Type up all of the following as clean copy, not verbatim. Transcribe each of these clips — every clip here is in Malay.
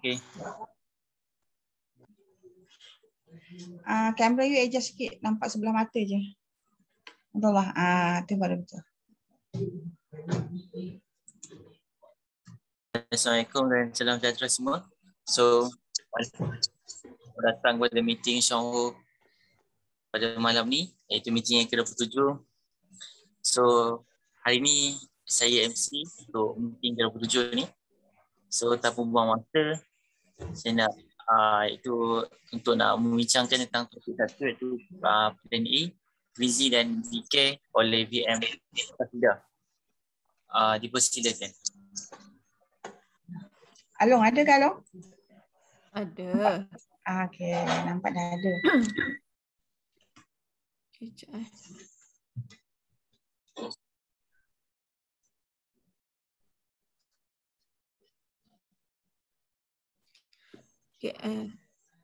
Okay. Kamera you adjust sikit, nampak sebelah mata je. Betul lah. Tu baru betul. Assalamualaikum dan salam sejahtera semua. So, datang pada meeting Shonghu pada malam ni, iaitu meeting yang ke-27. So, hari ni saya MC untuk meeting ke-27 ni. So, tanpa buang masa, saya nak itu untuk nak membincangkan tentang topik satu, iaitu plan A, Grizzly dan VK oleh VM Kasida. Dipersilakan. Along ada ke Along? Ada. Okey, nampak dah ada. Kejap. Okay.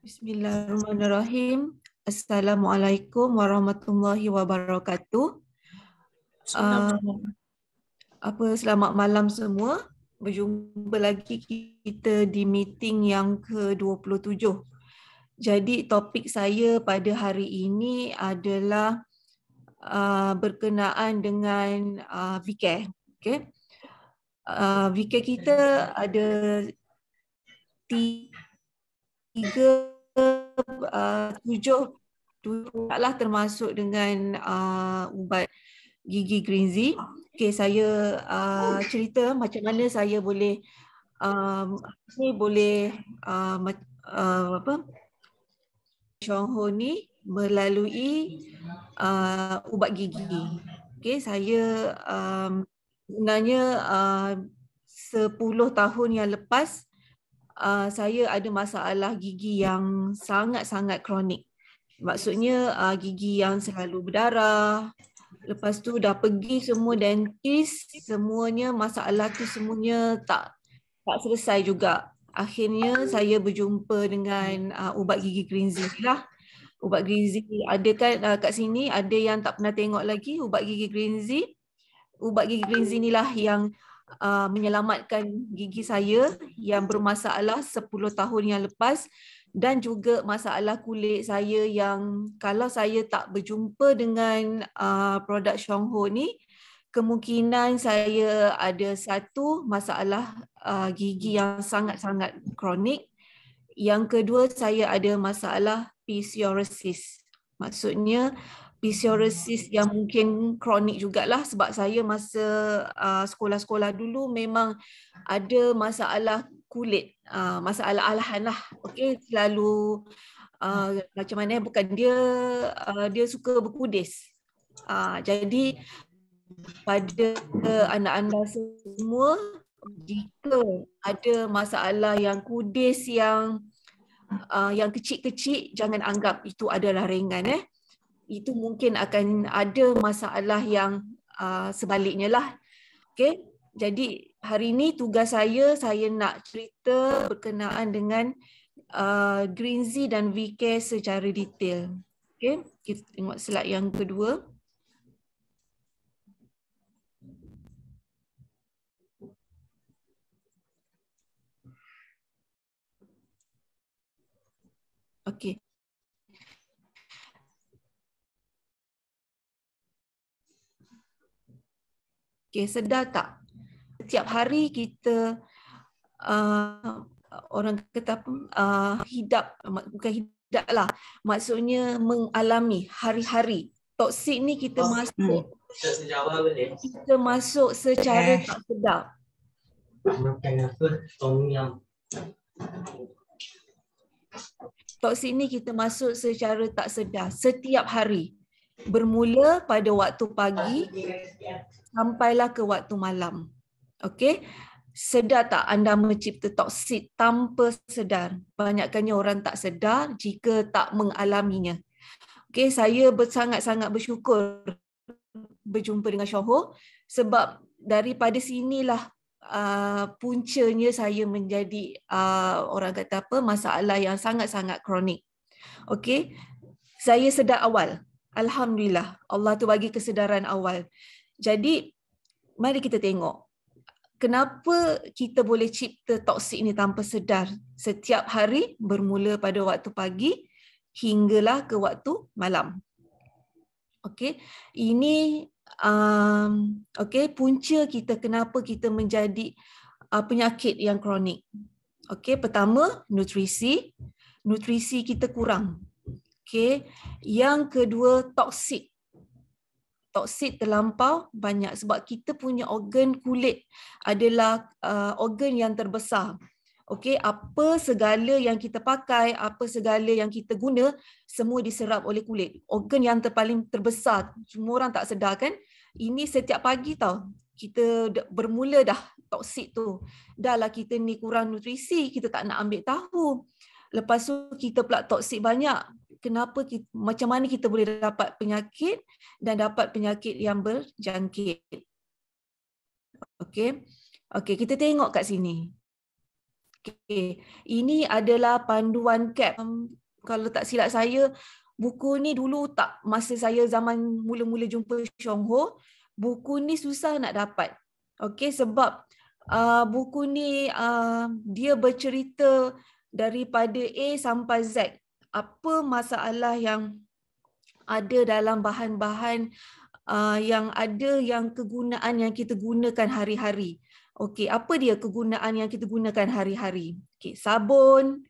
Bismillahirrahmanirrahim. Assalamualaikum warahmatullahi wabarakatuh. Selamat malam semua. Berjumpa lagi kita di meeting yang ke-27. Jadi topik saya pada hari ini adalah berkenaan dengan VK. Okay. VK kita ada tujuh lah, termasuk dengan ubat gigi Grizzly. Okay, saya cerita macam mana saya boleh Shonghu ni melalui ubat gigi. Okay, saya sebenarnya 10 tahun yang lepas saya ada masalah gigi yang sangat-sangat kronik. Maksudnya gigi yang selalu berdarah. Lepas tu dah pergi semua dentist, semuanya masalah tu semuanya tak selesai juga. Akhirnya saya berjumpa dengan ubat gigi Grizzly lah. Ubat Grizzly ada kan kat sini, ada yang tak pernah tengok lagi ubat gigi Grizzly. Ubat gigi Grizzly inilah yang menyelamatkan gigi saya yang bermasalah 10 tahun yang lepas, dan juga masalah kulit saya yang kalau saya tak berjumpa dengan produk Shonghu ni, kemungkinan saya ada satu masalah gigi yang sangat-sangat kronik. Yang kedua, saya ada masalah pisioresis. Maksudnya pisioresis yang mungkin kronik jugalah, sebab saya masa sekolah-sekolah dulu memang ada masalah kulit, masalah alahan lah. Okay, selalu macam mana, bukan dia suka berkudis. Jadi pada anda-anda semua, jika ada masalah yang kudis yang kecil-kecil, jangan anggap itu adalah ringan. Itu mungkin akan ada masalah yang sebaliknya lah. Okay. Jadi hari ini tugas saya nak cerita berkenaan dengan Grizzly dan VK secara detail. Okay. Kita tengok slide yang kedua. Okay. Okay, sedar tak? Setiap hari kita orang kata hidap, bukan hidap lah, maksudnya mengalami hari-hari. Toksik ni kita masuk secara tak sedar. Toksik ni kita masuk secara tak sedar setiap hari. Bermula pada waktu pagi sampailah ke waktu malam. Okey. Sedar tak anda mencipta toksik tanpa sedar? Banyakkannya orang tak sedar jika tak mengalaminya. Okey, saya sangat-sangat bersyukur berjumpa dengan Shonghu, sebab daripada sinilah puncanya saya menjadi orang kata apa, masalah yang sangat-sangat kronik. Okey. Saya sedar awal. Alhamdulillah, Allah tu bagi kesedaran awal. Jadi, mari kita tengok. kenapa kita boleh cipta toksik ni tanpa sedar setiap hari bermula pada waktu pagi hinggalah ke waktu malam. Okey, ini punca kita kenapa kita menjadi penyakit yang kronik. Okey, pertama nutrisi kita kurang. Okey, yang kedua toksik terlampau banyak sebab kita punya organ kulit adalah organ yang terbesar. Okey, apa segala yang kita pakai, apa segala yang kita guna, semua diserap oleh kulit. Organ yang paling terbesar, semua orang tak sedar kan? Ini setiap pagi tau, kita bermula dah toksik tu. Dah lah kita ni kurang nutrisi, kita tak nak ambil tahu. Lepas tu kita pula toksik banyak. Kenapa macam mana kita boleh dapat penyakit dan dapat penyakit yang berjangkit? Okey. Okey, kita tengok kat sini. Okey, ini adalah panduan CAP. Kalau tak silap saya, buku ni dulu tak, masa saya zaman mula-mula jumpa Chong Ho, buku ni susah nak dapat. Okey, sebab buku ni dia bercerita daripada A sampai Z. Apa masalah yang ada dalam bahan-bahan yang ada, yang kegunaan yang kita gunakan hari-hari. Okey, apa dia kegunaan yang kita gunakan hari-hari? Okey, sabun,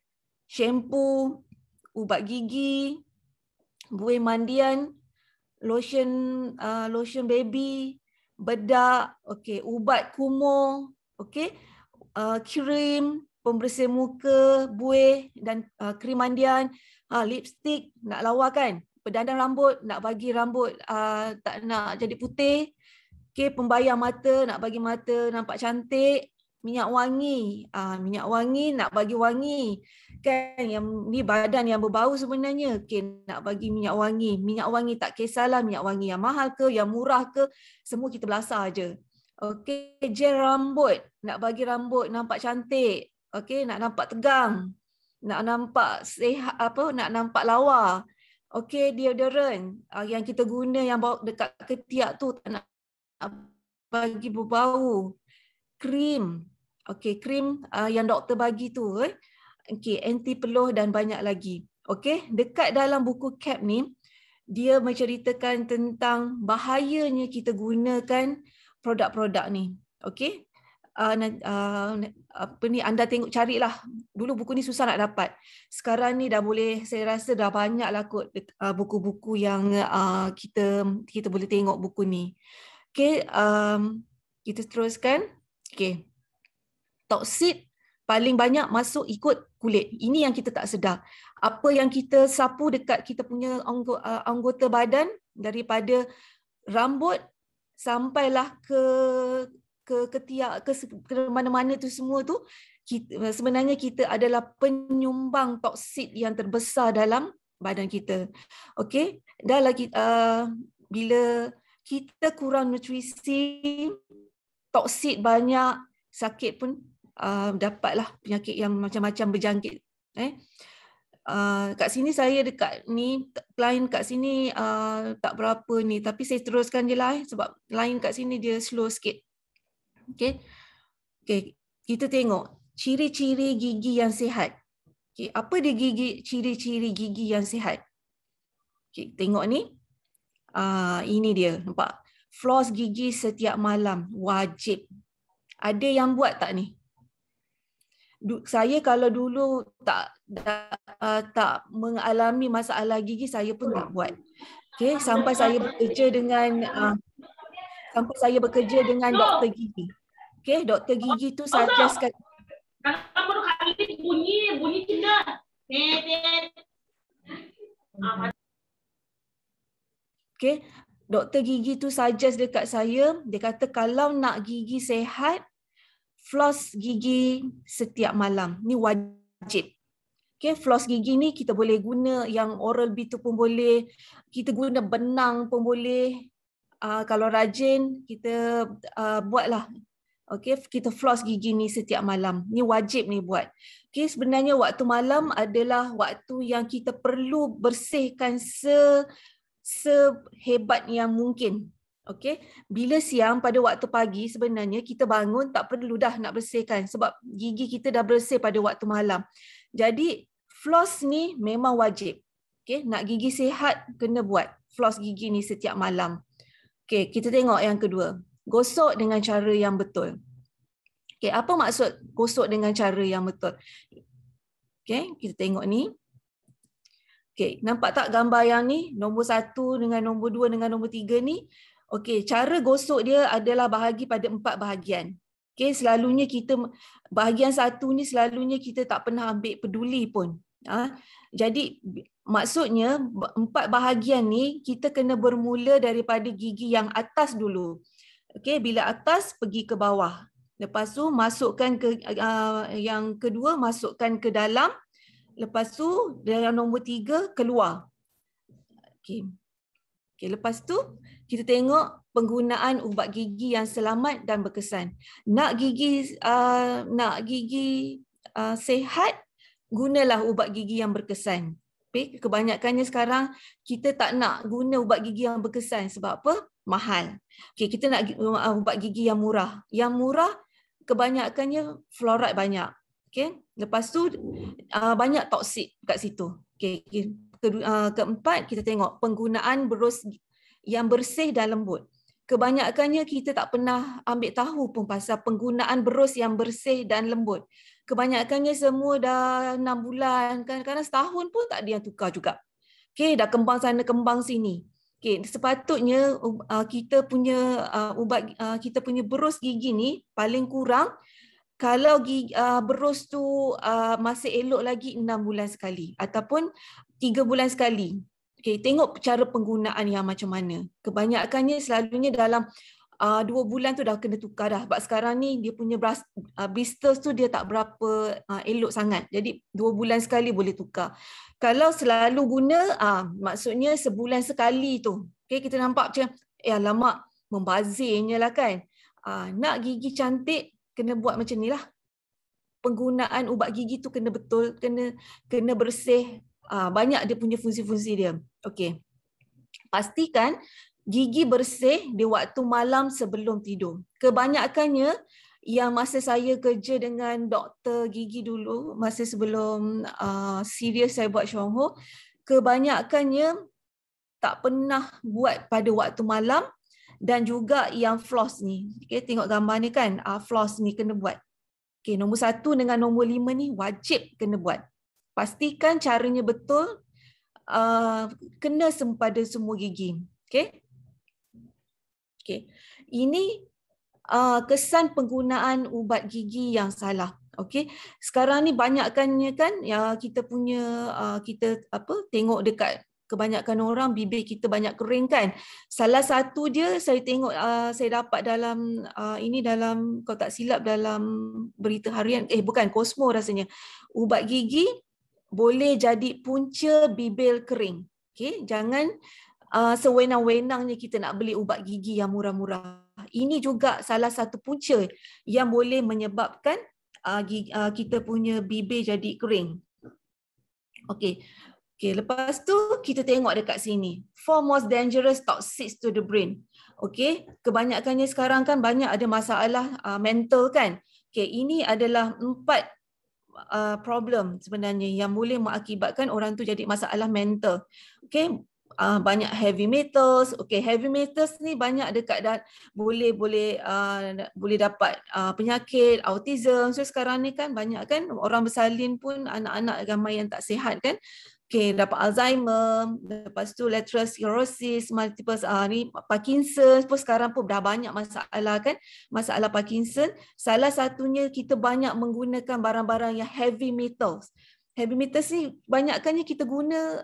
shampoo, ubat gigi, buih mandian, lotion baby, bedak, okey, ubat kumur, okey, krim, pembersih muka, buih dan krim mandian, lipstick nak lawa kan? Pedandang rambut nak bagi rambut tak nak jadi putih. Okey, pembayar mata nak bagi mata nampak cantik, minyak wangi nak bagi wangi. Kan yang ni badan yang berbau sebenarnya. Okey, nak bagi minyak wangi. Minyak wangi tak kisahlah minyak wangi yang mahal ke, yang murah ke, semua kita belasah aje. Okey, gel rambut nak bagi rambut nampak cantik. Okey, nak nampak tegang, nak nampak sihat, nak nampak lawa. Okey, deodorant yang kita guna yang bawa dekat ketiak tu tak nak bagi berbau. Krim. Okey, krim yang doktor bagi tu. Okey, anti peluh dan banyak lagi. Okey, dekat dalam buku CAP ni, dia menceritakan tentang bahayanya kita gunakan produk-produk ni. Okey. Anda tengok, carilah. Dulu buku ni susah nak dapat. Sekarang ni dah boleh, saya rasa dah banyaklah kot buku-buku yang kita boleh tengok buku ni. Okey, kita teruskan. Okey. Toksik paling banyak masuk ikut kulit. Ini yang kita tak sedar. Apa yang kita sapu dekat kita punya anggota badan, daripada rambut sampailah ke ketiak, ke mana-mana tu semua tu, sebenarnya kita adalah penyumbang toksik yang terbesar dalam badan kita. Okey, dah lagi bila kita kurang nutrisi, toksik banyak, sakit pun dapatlah penyakit yang macam-macam berjangkit. Kat sini saya dekat ni, line kat sini tak berapa ni, tapi saya teruskan je lah sebab line kat sini dia slow sikit. Okey. Okey, kita tengok ciri-ciri gigi yang sihat. Okey, apa dia ciri-ciri gigi yang sihat? Okey, tengok ni. Ini dia, nampak? Floss gigi setiap malam wajib. Ada yang buat tak ni? Saya kalau dulu tak mengalami masalah gigi, saya pun tak buat. Okey, sampai saya bekerja dengan doktor gigi. Okey, doktor gigi tu suggestkan. Kalau baru kali ini bunyi tidak. Okey, doktor gigi tu suggest dekat saya, dia kata kalau nak gigi sihat, floss gigi setiap malam. Ni wajib. Okey, floss gigi ni kita boleh guna yang Oral-B tu pun boleh, kita guna benang pun boleh. Kalau rajin kita buatlah. Okey, kita floss gigi ni setiap malam. Ni wajib ni buat. Okey, sebenarnya waktu malam adalah waktu yang kita perlu bersihkan sehebat yang mungkin. Okey, bila siang pada waktu pagi sebenarnya kita bangun tak perlu dah nak bersihkan sebab gigi kita dah bersih pada waktu malam. Jadi floss ni memang wajib. Okey, nak gigi sihat kena buat floss gigi ni setiap malam. Okey, kita tengok yang kedua. Gosok dengan cara yang betul. Okey, apa maksud gosok dengan cara yang betul? Okey, kita tengok ni. Okey, nampak tak gambar yang ni? Nombor 1 dengan nombor 2 dengan nombor 3 ni. Okey, cara gosok dia adalah bahagi pada 4 bahagian. Okey, selalunya kita bahagian 1 ni selalunya kita tak pernah ambil peduli pun. Jadi maksudnya 4 bahagian ni kita kena bermula daripada gigi yang atas dulu. Okey, bila atas pergi ke bawah. Lepas tu masukkan ke yang kedua masukkan ke dalam. Lepas tu yang nombor 3 keluar. Okey. Okey, lepas tu kita tengok penggunaan ubat gigi yang selamat dan berkesan. Nak gigi sihat, gunalah ubat gigi yang berkesan. Okay? Kebanyakannya sekarang kita tak nak guna ubat gigi yang berkesan sebab apa? Mahal. Okay, kita nak ubat gigi yang murah. Yang murah kebanyakannya fluoride banyak. Okay? Lepas tu banyak toksik kat situ. Okay. Keempat, kita tengok penggunaan berus yang bersih dan lembut. Kebanyakannya kita tak pernah ambil tahu pun pasal penggunaan berus yang bersih dan lembut. Kebanyakannya semua dah 6 bulan, kadang-kadang setahun pun tak ada yang tukar juga. Okay, dah kembang sana kembang sini. Okay, sepatutnya kita punya kita punya berus gigi ni paling kurang kalau berus tu masih elok lagi 6 bulan sekali ataupun 3 bulan sekali. Okay, tengok cara penggunaan yang macam mana. Kebanyakannya selalunya dalam 2 bulan tu dah kena tukar dah. Sebab sekarang ni dia punya blisters tu dia tak berapa elok sangat. Jadi 2 bulan sekali boleh tukar. Kalau selalu guna, maksudnya sebulan sekali tu. Okay, kita nampak macam, alamak, membazirnya lah kan. Nak gigi cantik, kena buat macam ni lah. Penggunaan ubat gigi tu kena betul, kena bersih. Banyak dia punya fungsi-fungsi dia. Okey. Pastikan gigi bersih di waktu malam sebelum tidur. Kebanyakannya yang masa saya kerja dengan doktor gigi dulu, masa sebelum serius saya buat Chongho, kebanyakannya tak pernah buat pada waktu malam dan juga yang floss ni. Okay, tengok gambar ni kan, floss ni kena buat. Okay, nombor 1 dengan nombor 5 ni wajib kena buat. Pastikan caranya betul, kena pada semua gigi. Okay? Okay. Ini kesan penggunaan ubat gigi yang salah. Okay. Sekarang ni banyakkannya kan ya kita punya kita tengok dekat kebanyakan orang bibir kita banyak kering kan. Salah satu dia saya tengok saya dapat dalam ini dalam kalau tak silap dalam berita harian bukan Cosmo rasanya. Ubat gigi boleh jadi punca bibir kering. Okay, jangan sewenang-wenangnya kita nak beli ubat gigi yang murah-murah. Ini juga salah satu punca yang boleh menyebabkan kita punya bibir jadi kering. Okey. Okey, lepas tu kita tengok dekat sini. 4 most dangerous toxins to the brain. Okey, kebanyakannya sekarang kan banyak ada masalah mental kan. Okey, ini adalah 4 problem sebenarnya yang boleh mengakibatkan orang tu jadi masalah mental. Okey, banyak heavy metals. Okey, heavy metals ni banyak dekat boleh dapat penyakit autism. So sekarang ni kan banyak kan orang bersalin pun anak-anak ramai yang tak sihat kan. Okey, dapat Alzheimer, lepas tu lateral sclerosis, multiple ni Parkinson pun sekarang pun dah banyak masalah kan, masalah Parkinson. Salah satunya kita banyak menggunakan barang-barang yang heavy metals. Heavy metals ni banyakkannya kita guna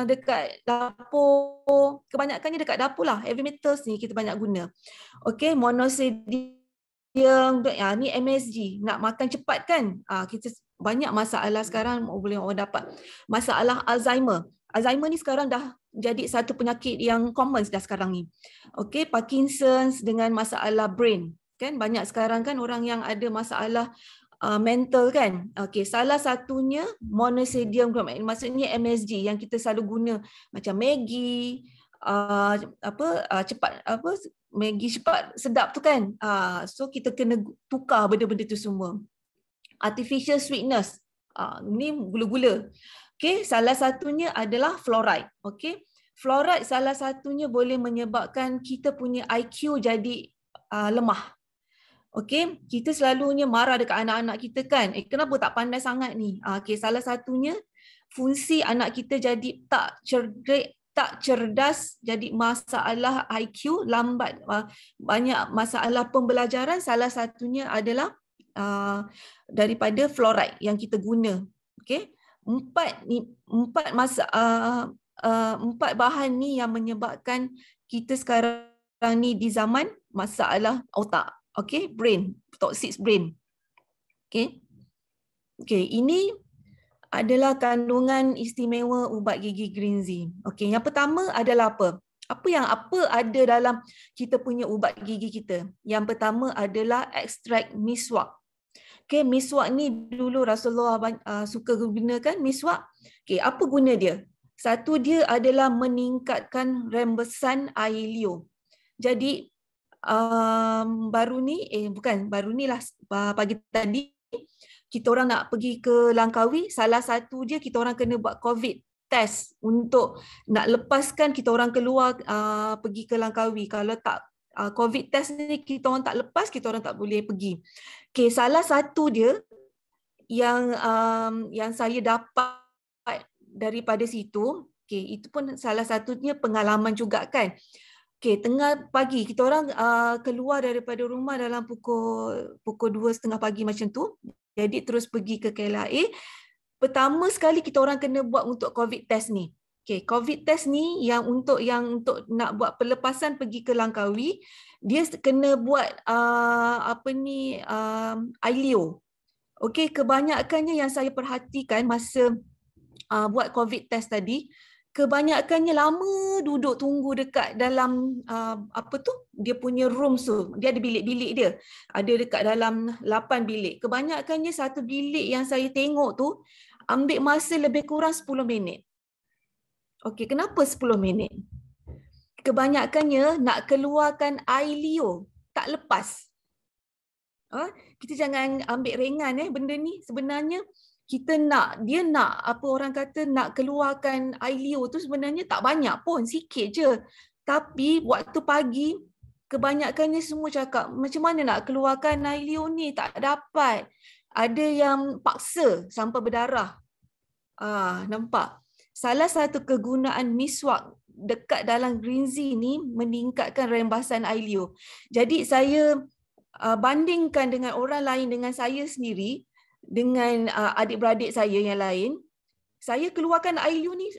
dekat dapur, kebanyakannya dekat dapur lah. Heavy metals ni kita banyak guna. Okey, monosodium ni MSG, nak makan cepat kan. Kita banyak masalah sekarang boleh orang dapat masalah Alzheimer. Alzheimer ni sekarang dah jadi satu penyakit yang common dah sekarang ni. Okey, Parkinson's dengan masalah brain. Kan banyak sekarang kan orang yang ada masalah mental kan. Okey, salah satunya monosodium glutamate, maksudnya MSG yang kita selalu guna macam Maggi, Maggi cepat sedap tu kan. So kita kena tukar benda-benda tu semua. Artificial sweetness. Ni gula-gula. Okey, salah satunya adalah fluoride. Okey. Fluoride salah satunya boleh menyebabkan kita punya IQ jadi lemah. Okey, kita selalunya marah dekat anak-anak kita kan. Kenapa tak pandai sangat ni? Okey, salah satunya fungsi anak kita jadi tak cerdas, jadi masalah IQ lambat, banyak masalah pembelajaran, salah satunya adalah daripada fluoride yang kita guna. Okey, empat bahan ni yang menyebabkan kita sekarang ni di zaman masalah otak. Okey, brain, toxic brain. Okey, ini adalah kandungan istimewa ubat gigi Green-Z. Okey, yang pertama adalah apa? Apa ada dalam kita punya ubat gigi kita? Yang pertama adalah ekstrak miswak. Okey, miswak ni dulu Rasulullah suka gunakan miswak. Okey, apa guna dia? Satu, dia adalah meningkatkan rembesan air liur. Jadi baru ni lah pagi tadi kita orang nak pergi ke Langkawi, salah satu dia kita orang kena buat COVID test untuk nak lepaskan kita orang keluar pergi ke Langkawi. Kalau tak COVID test ni kita orang tak lepas, kita orang tak boleh pergi. Okay, salah satu dia yang saya dapat daripada situ, okay, itu pun salah satunya pengalaman juga kan. Okay, tengah pagi kita orang keluar daripada rumah dalam pukul 2:30 pagi macam tu. Jadi terus pergi ke KLIA. Pertama sekali kita orang kena buat untuk COVID test ni. Okay, COVID test ni yang untuk nak buat pelepasan pergi ke Langkawi, dia kena buat ILIO. Okay, kebanyakannya yang saya perhatikan masa buat COVID test tadi, kebanyakannya lama duduk tunggu dekat dalam dia punya room tu. Dia ada bilik-bilik dia. Ada dekat dalam 8 bilik. Kebanyakannya satu bilik yang saya tengok tu ambil masa lebih kurang 10 minit. Okey, kenapa 10 minit? Kebanyakannya nak keluarkan air liur, tak lepas. Kita jangan ambil ringan benda ni. Sebenarnya dia nak nak keluarkan air liur tu sebenarnya tak banyak pun, sikit je. Tapi waktu pagi kebanyakannya semua cakap macam mana nak keluarkan air liur ni, tak dapat. Ada yang paksa sampai berdarah. Nampak? Salah satu kegunaan miswak dekat dalam Green-Z ni meningkatkan rembasan air liur. Jadi saya bandingkan dengan orang lain, dengan saya sendiri, dengan adik-beradik saya yang lain, saya keluarkan air liur ni,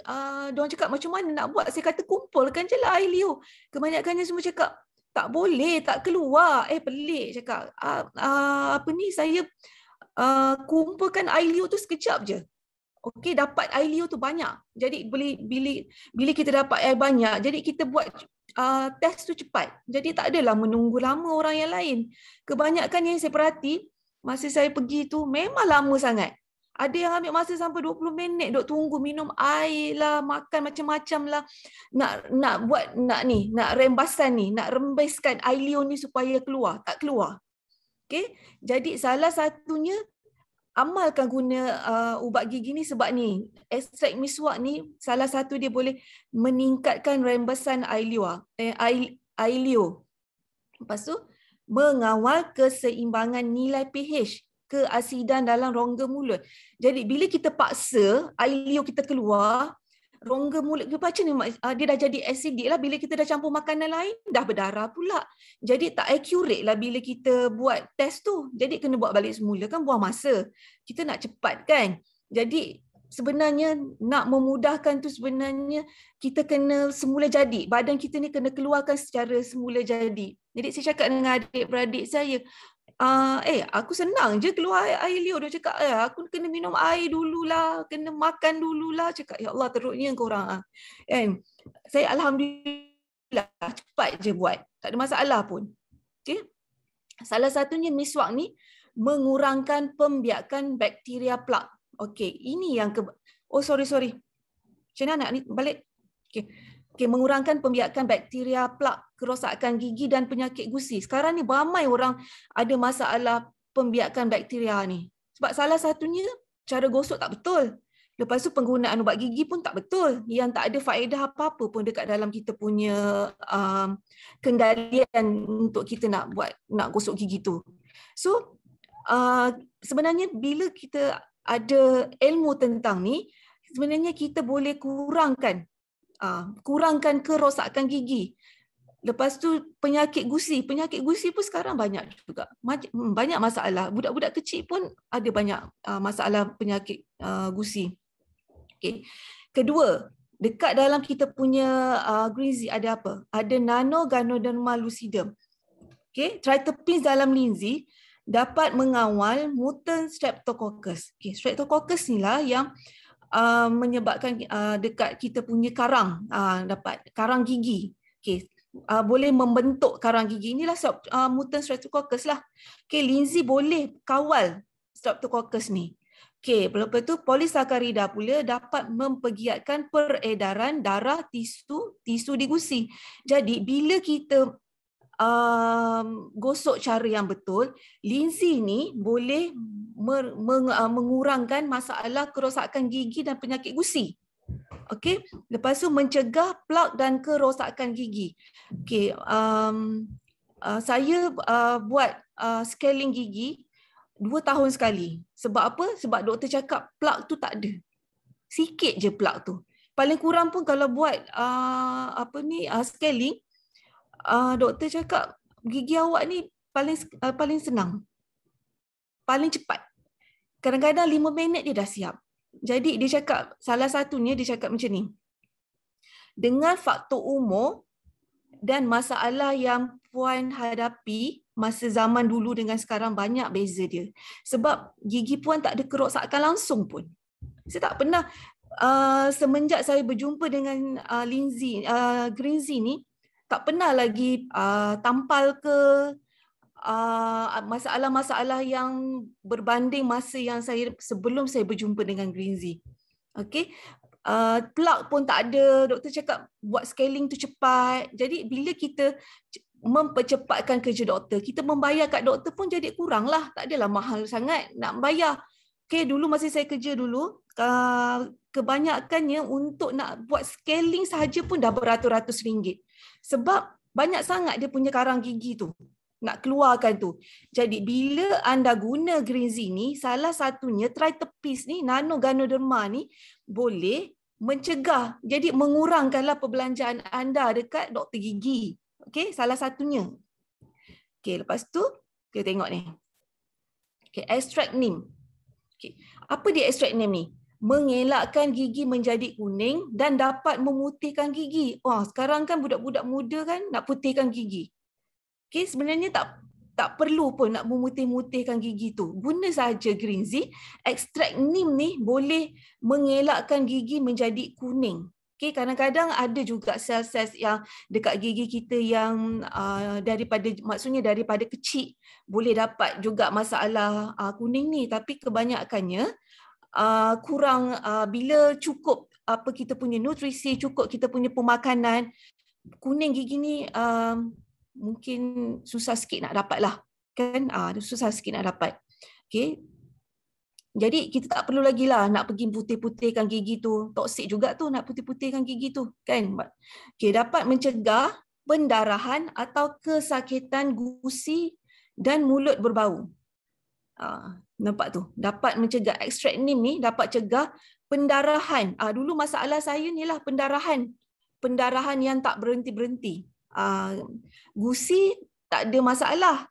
diorang cakap macam mana nak buat? Saya kata kumpulkan je lah air liur. Kebanyakannya semua cakap tak boleh, tak keluar. Pelik cakap. Saya kumpulkan air liur tu sekejap je. Okey, dapat air liur tu banyak. Jadi bila kita dapat air banyak, jadi kita buat test tu cepat. Jadi tak adalah menunggu lama orang yang lain. Kebanyakan yang saya perhati, masa saya pergi tu memang lama sangat. Ada yang ambil masa sampai 20 minit duk tunggu, minum air lah, makan macam-macam lah. Nak rembasan ni, nak rembeskan air liur ni supaya keluar. Tak keluar. Okay? Jadi salah satunya, amalkan guna ubat gigi ni sebab ni. Ekstrak miswak ni, salah satu dia boleh meningkatkan rembasan air liur. Lepas tu, mengawal keseimbangan nilai pH, keasidan dalam rongga mulut. Jadi bila kita paksa air liur kita keluar, rongga mulut kita macam ni, dia dah jadi acidic lah. Bila kita dah campur makanan lain, dah berdarah pula. Jadi tak accurate lah bila kita buat test tu. Jadi kena buat balik semula, kan buang masa. Kita nak cepat kan. Jadi sebenarnya nak memudahkan tu, sebenarnya kita kena semula jadi. Badan kita ni kena keluarkan secara semula jadi. Jadi saya cakap dengan adik-beradik saya, aku senang je keluar air liur. Dia cakap, aku kena minum air dululah, kena makan dululah. Cakap, ya Allah, teruknya korang. Saya alhamdulillah cepat je buat. Tak ada masalah pun. Okay? Salah satunya miswak ni mengurangkan pembiakan bakteria plak. Okey, ini yang sorry. Macam mana nak ni balik? Okey. mengurangkan pembiakan bakteria, plak, kerosakan gigi dan penyakit gusi. Sekarang ni ramai orang ada masalah pembiakan bakteria ni. Sebab salah satunya cara gosok tak betul. Lepas tu penggunaan ubat gigi pun tak betul. Yang tak ada faedah apa-apa pun dekat dalam kita punya kendalian untuk kita nak gosok gigi tu. So sebenarnya bila kita ada ilmu tentang ni, sebenarnya kita boleh kurangkan kerosakan gigi. Lepas tu penyakit gusi pun sekarang banyak juga. Banyak masalah. Budak-budak kecil pun ada banyak masalah penyakit gusi. Okay. Kedua, dekat dalam kita punya Green-Z ada apa? Ada Nano Ganoderma lucidum. Okay. Triterpenes dalam linzi dapat mengawal mutant Streptococcus. Okay. Streptococcus ni lah yang menyebabkan dekat kita punya karang, dapat karang gigi. Okay. Boleh membentuk karang gigi. Inilah mutant Streptococcus lah. Okay. Linzi boleh kawal Streptococcus ni. Okey, lepas tu polisakarida pula dapat mempergiatkan peredaran darah tisu di gusi. Jadi bila kita gosok cara yang betul, linzi ni boleh mengurangkan masalah kerosakan gigi dan penyakit gusi. Okey, lepas tu mencegah plak dan kerosakan gigi. Okey, saya buat scaling gigi 2 tahun sekali. Sebab apa? Sebab doktor cakap plak tu tak ada. Sikit je plak tu. Paling kurang pun kalau buat scaling, doktor cakap gigi awak ni paling senang. Paling cepat. Kadang-kadang 5 minit dia dah siap. Jadi dia cakap, salah satunya dia cakap macam ni. Dengan faktor umur dan masalah yang puan hadapi masa zaman dulu dengan sekarang banyak beza dia. Sebab gigi puan tak ada kerosakan langsung pun. Saya tak pernah, semenjak saya berjumpa dengan Green-Z ni, tak pernah lagi tampal ke masalah-masalah yang berbanding masa yang sebelum saya berjumpa dengan Green-Z. Okey. Plak pun tak ada. Doktor cakap buat scaling tu cepat. Jadi bila kita mempercepatkan kerja doktor, kita membayar kat doktor pun jadi kurang lah. Tak adalah mahal sangat nak bayar. Okay, dulu masa saya kerja dulu, kebanyakannya untuk nak buat scaling sahaja pun dah beratus-ratus ringgit. Sebab banyak sangat dia punya karang gigi tu. Nak keluarkan tu. Jadi bila anda guna Green-Z ni, salah satunya Triterpenes ni, Nano Ganoderma ni boleh mencegah. Jadi mengurangkanlah perbelanjaan anda dekat doktor gigi. Okey, salah satunya. Okey, lepas tu kita tengok ni. Okey, extract neem. Okey, apa dia extract neem ni? Mengelakkan gigi menjadi kuning dan dapat memutihkan gigi. Wah, sekarang kan budak-budak muda kan nak putihkan gigi. Okey, sebenarnya tak perlu pun nak memutih-mutihkan gigi tu. Guna saja Green-Z. Extract neem ni boleh mengelakkan gigi menjadi kuning. Okay, kadang-kadang ada juga sel-sel yang dekat gigi kita yang daripada kecil boleh dapat juga masalah kuning ni, tapi kebanyakannya kurang bila cukup kita punya nutrisi, cukup kita punya pemakanan, kuning gigi ni mungkin susah sikit nak dapat lah kan, susah sikit nak dapat. Okay. Jadi kita tak perlu lagi lah nak pergi putih-putihkan gigi tu. Toksik juga tu nak putih-putihkan gigi tu kan. Okay, dapat mencegah pendarahan atau kesakitan gusi dan mulut berbau. Nampak tu. Dapat mencegah. Extract neem ni dapat cegah pendarahan. Dulu masalah saya ni lah pendarahan. Pendarahan yang tak berhenti-berhenti. Gusi tak ada masalah.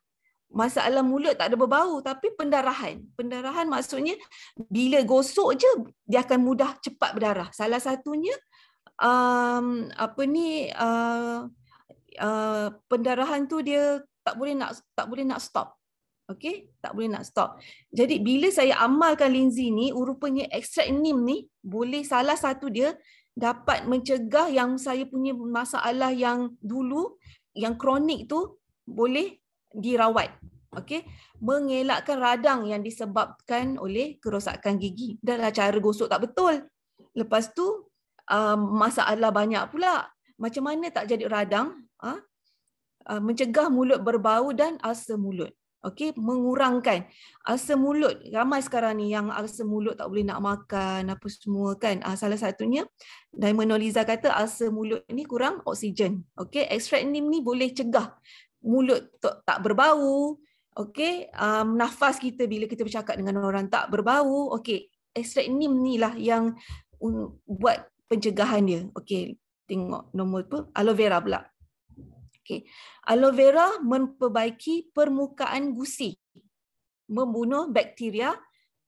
Masalah mulut tak ada berbau, tapi pendarahan. Pendarahan maksudnya bila gosok je dia akan mudah cepat berdarah. Salah satunya pendarahan tu dia tak boleh nak stop. Okey, tak boleh nak stop. Jadi bila saya amalkan Lindsay ni, rupanya extract neem ni boleh, salah satu dia dapat mencegah yang saya punya masalah yang dulu yang kronik tu boleh dirawat. Okey, mengelakkan radang yang disebabkan oleh kerosakan gigi. Dahlah cara gosok tak betul. Lepas tu masalah banyak pula. macam mana tak jadi radang, mencegah mulut berbau dan ulcer mulut. Okey, mengurangkan ulcer mulut. Ramai sekarang ni yang ulcer mulut tak boleh nak makan apa semua kan. Salah satunya Diamond Noliza kata ulcer mulut ni kurang oksigen. Okey, ekstrak neem ni boleh cegah mulut tak berbau. Okey, nafas kita bila kita bercakap dengan orang tak berbau. Okey, ekstrak neem ni lah yang buat pencegahan dia. Okey, tengok nombor apa? Aloe vera pula. Okay. Aloe vera memperbaiki permukaan gusi, membunuh bakteria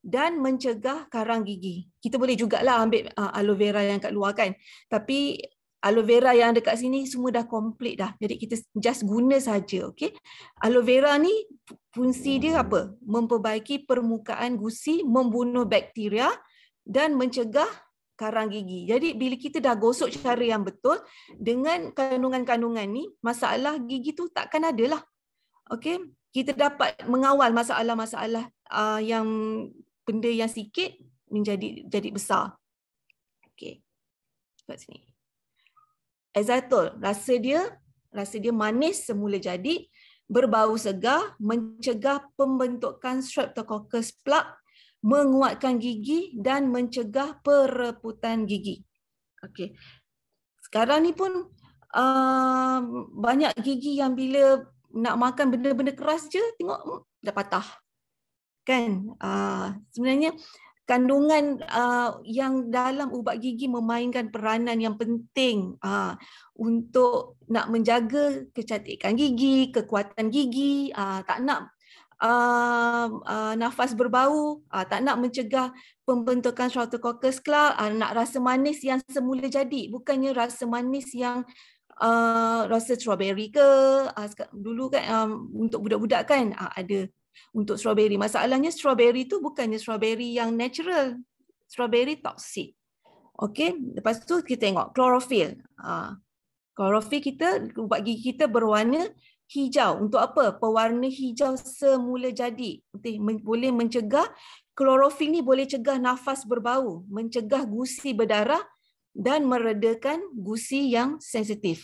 dan mencegah karang gigi. Kita boleh jugalah ambil aloe vera yang kat luar kan. Tapi aloe vera yang dekat sini semua dah komplit dah. Jadi kita just guna saja, okey. Aloe vera ni fungsi dia apa? Memperbaiki permukaan gusi, membunuh bakteria dan mencegah karang gigi. Jadi bila kita dah gosok cara yang betul dengan kandungan-kandungan ni, masalah gigi tu takkan ada lah. Okey, kita dapat mengawal masalah-masalah yang benda yang sikit jadi besar. Okey. Kat sini. Exatol, rasa dia manis semula jadi, berbau segar, mencegah pembentukan Streptococcus plaque, menguatkan gigi dan mencegah pereputan gigi. Okey. Sekarang ni pun banyak gigi yang bila nak makan benda-benda keras je tengok dah patah. Kan? Sebenarnya kandungan yang dalam ubat gigi memainkan peranan yang penting untuk nak menjaga kecantikan gigi, kekuatan gigi, tak nak nafas berbau, tak nak mencegah pembentukan Streptococcus plaque, nak rasa manis yang semula jadi, bukannya rasa manis yang rasa strawberry ke. Dulu kan untuk budak-budak kan ada untuk strawberry. Masalahnya strawberry tu bukannya strawberry yang natural, strawberry toxic. Okey, lepas tu kita tengok chlorophyll. Chlorophyll kita, ubat gigi kita berwarna hijau. Untuk apa? Pewarna hijau semula jadi. Boleh mencegah, klorofil ni boleh cegah nafas berbau, mencegah gusi berdarah dan meredakan gusi yang sensitif.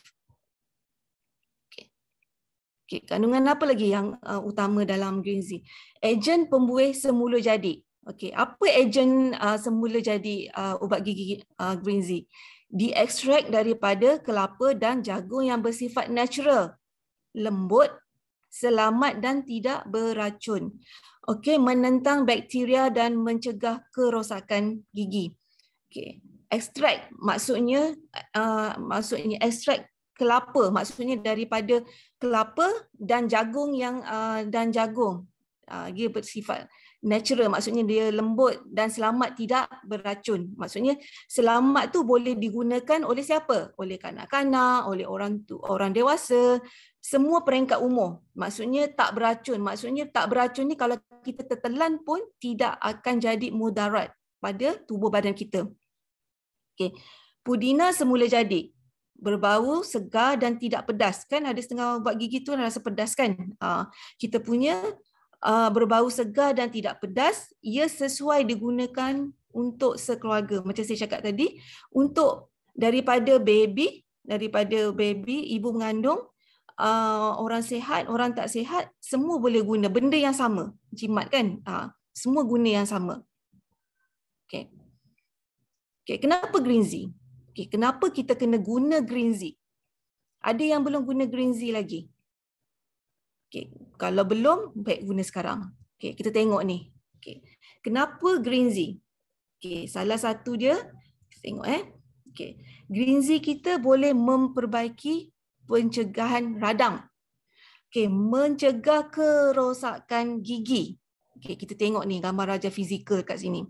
Okay. Kandungan apa lagi yang utama dalam green tea? Ejen pembuih semula jadi. Okay. Apa ejen semula jadi ubat gigi green tea? Diekstrak daripada kelapa dan jagung yang bersifat natural, lembut, selamat dan tidak beracun. Okey, menentang bakteria dan mencegah kerosakan gigi. Okey, ekstrak maksudnya ekstrak kelapa, maksudnya daripada kelapa dan jagung dia bersifat natural, maksudnya dia lembut dan selamat tidak beracun. Maksudnya selamat tu boleh digunakan oleh siapa? Oleh kanak-kanak, oleh orang dewasa, semua peringkat umur. Maksudnya tak beracun. Maksudnya tak beracun ni kalau kita tertelan pun tidak akan jadi mudarat pada tubuh badan kita. Okey. Pudina semula jadi, berbau segar dan tidak pedas. Kan ada setengah ubat gigi tu rasa pedas kan? Kita punya berbau segar dan tidak pedas, ia sesuai digunakan untuk sekeluarga. Macam saya cakap tadi, untuk daripada baby, ibu mengandung, orang sihat, orang tak sihat, semua boleh guna benda yang sama. Jimat kan? Semua guna yang sama. Okay. Okay, kenapa green tea? Okay, kenapa kita kena guna green tea? Ada yang belum guna green tea lagi? Okay. Kalau belum, baik guna sekarang. Okay, kita tengok ni. Okay. Kenapa green tea? Okay, salah satu dia, kita tengok Okay. Green tea kita boleh memperbaiki pencegahan radang. Okay, mencegah kerosakan gigi. Okay, kita tengok ni gambar raja fizikal kat sini.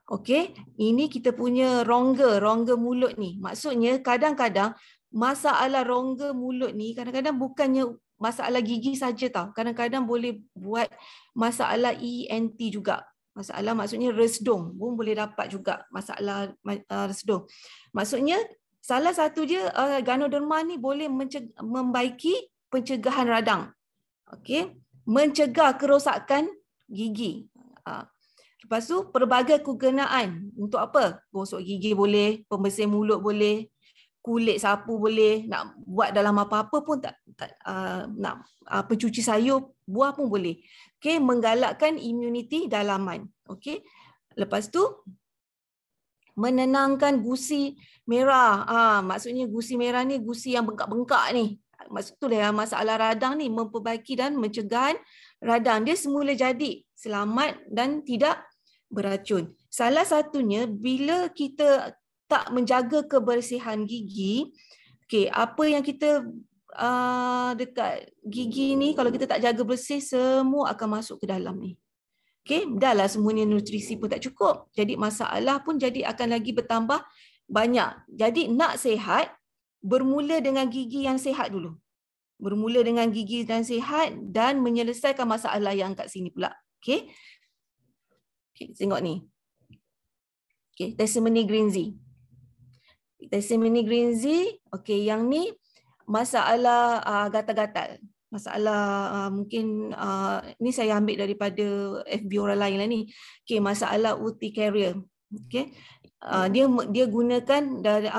Okay, ini kita punya rongga mulut ni. Maksudnya kadang-kadang masalah rongga mulut ni kadang-kadang bukannya masalah gigi saja tau. Kadang-kadang boleh buat masalah ENT juga. Maksudnya resdung pun boleh dapat juga masalah resdung. Maksudnya salah satu dia Ganoderma ni boleh membaiki pencegahan radang. Okey, mencegah kerosakan gigi. Lepas tu pelbagai kegunaan. Untuk apa? Gosok gigi boleh, pembersih mulut boleh, kulit sapu boleh, nak buat dalam apa-apa pun nak pencuci sayur, buah pun boleh. Okey, menggalakkan imuniti dalaman. Okey. Lepas tu menenangkan gusi merah. Maksudnya gusi merah ni gusi yang bengkak-bengkak ni. Maksud tu lah masalah radang ni, memperbaiki dan mencegah radang. Dia semula jadi selamat dan tidak beracun. Salah satunya bila kita tak menjaga kebersihan gigi, okey, apa yang kita dekat gigi ni kalau kita tak jaga bersih, semua akan masuk ke dalam ni. Okey, dah lah semuanya nutrisi pun tak cukup. Jadi masalah pun jadi akan lagi bertambah banyak. Jadi nak sihat, bermula dengan gigi yang sihat dulu. Bermula dengan gigi yang sihat dan menyelesaikan masalah yang kat sini pula. Okey. Okey, tengok ni. Okey, Testimony Greenzy. Testimony Greenzy, okey, yang ni masalah gatal-gatal. Masalah mungkin ni saya ambil daripada FB orang lain lah ni. Okey, masalah urticaria. Okey. Dia gunakan dari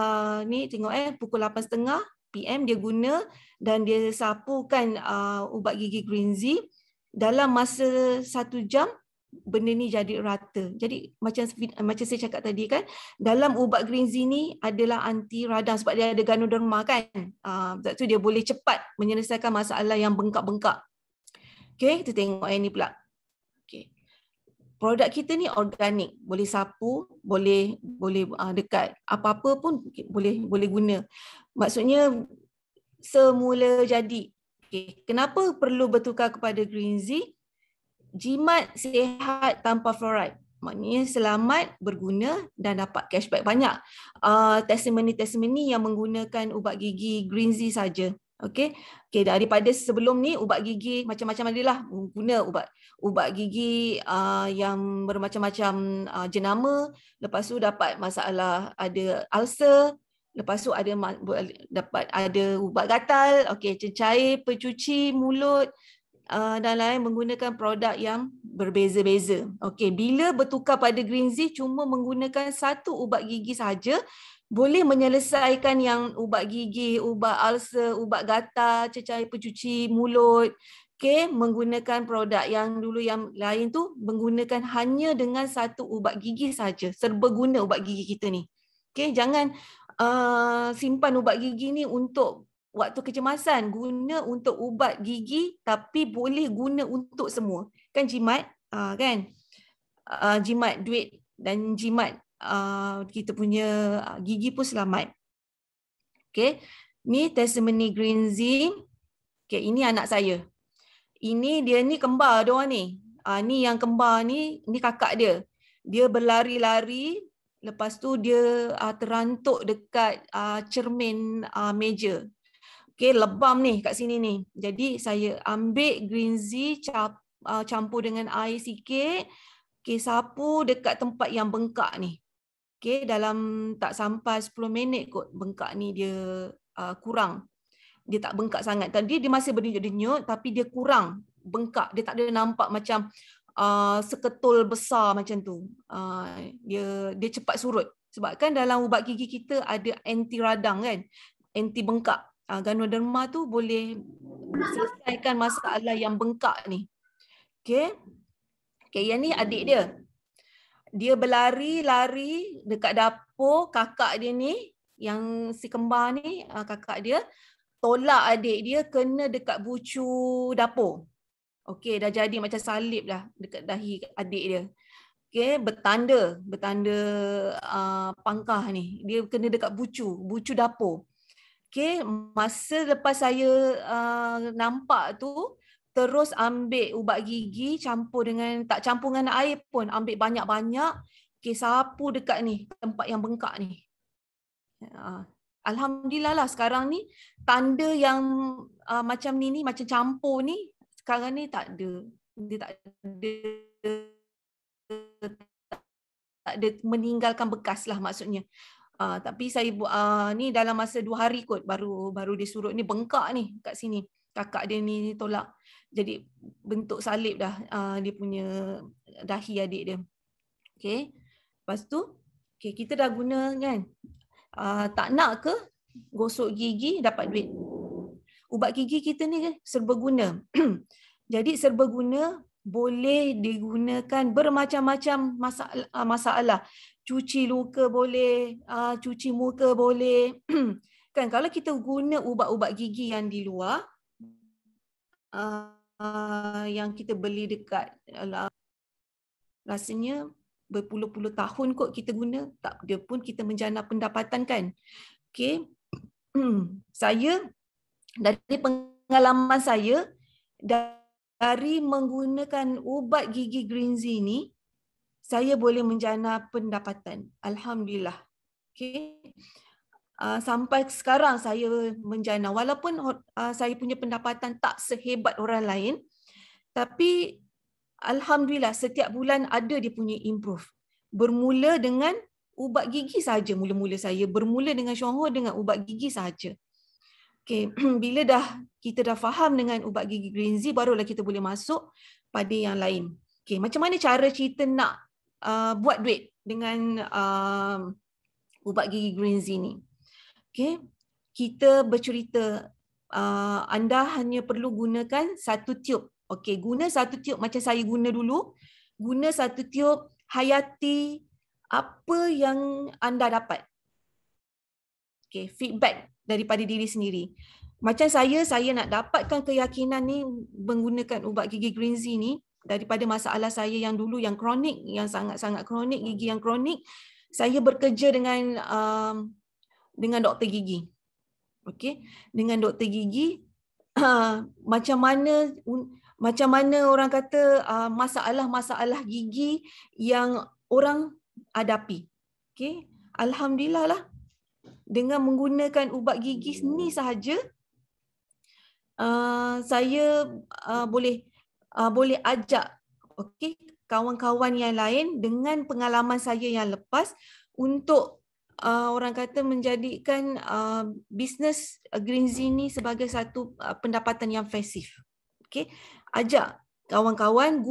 ni tengok pukul 8.30 PM dia guna dan dia sapukan ubat gigi Greenzy dalam masa 1 jam. Benda ni jadi rata. Jadi macam saya cakap tadi kan, dalam ubat Greenzy ni adalah anti radang sebab dia ada ganoderma kan. Sebab tu dia boleh cepat menyelesaikan masalah yang bengkak-bengkak. Okey, kita tengok yang ni pula. Okey. Produk kita ni organik, boleh sapu, boleh dekat apa-apa pun boleh guna. Maksudnya semula jadi. Okey, kenapa perlu bertukar kepada Greenzy? Jimat sihat tanpa fluoride. Maknanya selamat, berguna dan dapat cashback banyak. Testimoni-testimoni yang menggunakan ubat gigi Greenzy saja. Okey. Okey, daripada sebelum ni ubat gigi macam-macam adalah guna ubat gigi yang bermacam-macam jenama, lepas tu dapat masalah ada ulcer, lepas tu dapat ada ubat gatal, okey, cecair, pencuci mulut dan lain menggunakan produk yang berbeza-beza. Okey, bila bertukar pada Greenzy cuma menggunakan satu ubat gigi saja, boleh menyelesaikan yang ubat gigi, ubat ulcer, ubat gatal, cecair pencuci mulut. Okey, menggunakan produk yang dulu yang lain tu menggunakan hanya dengan satu ubat gigi saja. Serbaguna ubat gigi kita ni. Okey, jangan simpan ubat gigi ni untuk waktu kecemasan, guna untuk ubat gigi tapi boleh guna untuk semua. Kan jimat, kan? Jimat duit dan jimat kita punya gigi pun selamat. Okey. Ni Testimony Greenzy. Okey, ini anak saya. Ini dia ni kembar dia orang ni. Ni yang kembar ni kakak dia. Dia berlari-lari, lepas tu dia terantuk dekat cermin meja. Okey, lebam ni kat sini ni. Jadi saya ambil Greenzy campur dengan air sikit. Okey, sapu dekat tempat yang bengkak ni. Okey, dalam tak sampai 10 minit kot bengkak ni dia kurang. Dia tak bengkak sangat. Tadi dia masih berdenyut-denyut tapi dia kurang bengkak. Dia tak ada nampak macam seketul besar macam tu. Dia cepat surut. Sebab kan dalam ubat gigi kita ada anti radang kan, anti bengkak. Ganoderma tu boleh selesaikan masalah yang bengkak ni. Okey. Okey, yang ni adik dia. Dia berlari-lari dekat dapur, kakak dia ni, yang si kembar ni, kakak dia, tolak adik dia kena dekat bucu dapur. Okey, dah jadi macam salib dah dekat dahi adik dia. Okey, bertanda pangkah ni. Dia kena dekat bucu dapur. Okey, masa lepas saya nampak tu, terus ambil ubat gigi tak campur dengan air pun, ambil banyak-banyak. Okey, sapu dekat ni, tempat yang bengkak ni. Alhamdulillah lah sekarang ni tanda yang macam ni macam campur ni sekarang ni tak ada. Dia tak ada meninggalkan bekas lah maksudnya. Tapi saya ni dalam masa 2 hari kot baru dia surut ni bengkak ni kat sini. Kakak dia ni tolak. Jadi bentuk salib dah dia punya dahi adik dia. Okey. Lepas tu okay, kita dah guna kan. Tak nak ke gosok gigi dapat duit. Ubat gigi kita ni serbaguna. Jadi serbaguna, boleh digunakan bermacam-macam masalah. Cuci luka boleh, cuci muka boleh. Kan kalau kita guna ubat-ubat gigi yang di luar, yang kita beli dekat, rasanya berpuluh-puluh tahun kot kita guna, tak ada pun kita menjana pendapatan kan. Okey. Saya, dari pengalaman saya, dari menggunakan ubat gigi Greenzy ni, saya boleh menjana pendapatan. Alhamdulillah. Okay. Sampai sekarang saya menjana. Walaupun saya punya pendapatan tak sehebat orang lain, tapi Alhamdulillah setiap bulan ada dia punya improve. Bermula dengan ubat gigi saja. Mula-mula saya bermula dengan Syonghor dengan ubat gigi saja. Okay. Bila kita dah faham dengan ubat gigi Greenzy, barulah kita boleh masuk pada yang lain. Okay. Macam mana cara kita nak buat duit dengan ubat gigi Greenzy ni? Okay. Kita bercerita, anda hanya perlu gunakan satu tiub. Okey, guna satu tiub macam saya guna dulu. Guna satu tiub, hayati apa yang anda dapat. Okey, feedback daripada diri sendiri. Macam saya nak dapatkan keyakinan ni menggunakan ubat gigi Greenzy ni daripada masalah saya yang dulu yang kronik, yang sangat-sangat kronik, gigi yang kronik. Saya bekerja dengan doktor gigi. Okey, dengan doktor gigi, macam mana orang kata masalah-masalah gigi yang orang hadapi. Okey, alhamdulillah lah, dengan menggunakan ubat gigi ni sahaja, saya boleh ajak kawan-kawan yang lain dengan pengalaman saya yang lepas untuk orang kata menjadikan bisnes Greenzy ni sebagai satu pendapatan yang pasif. Okey, ajak kawan-kawan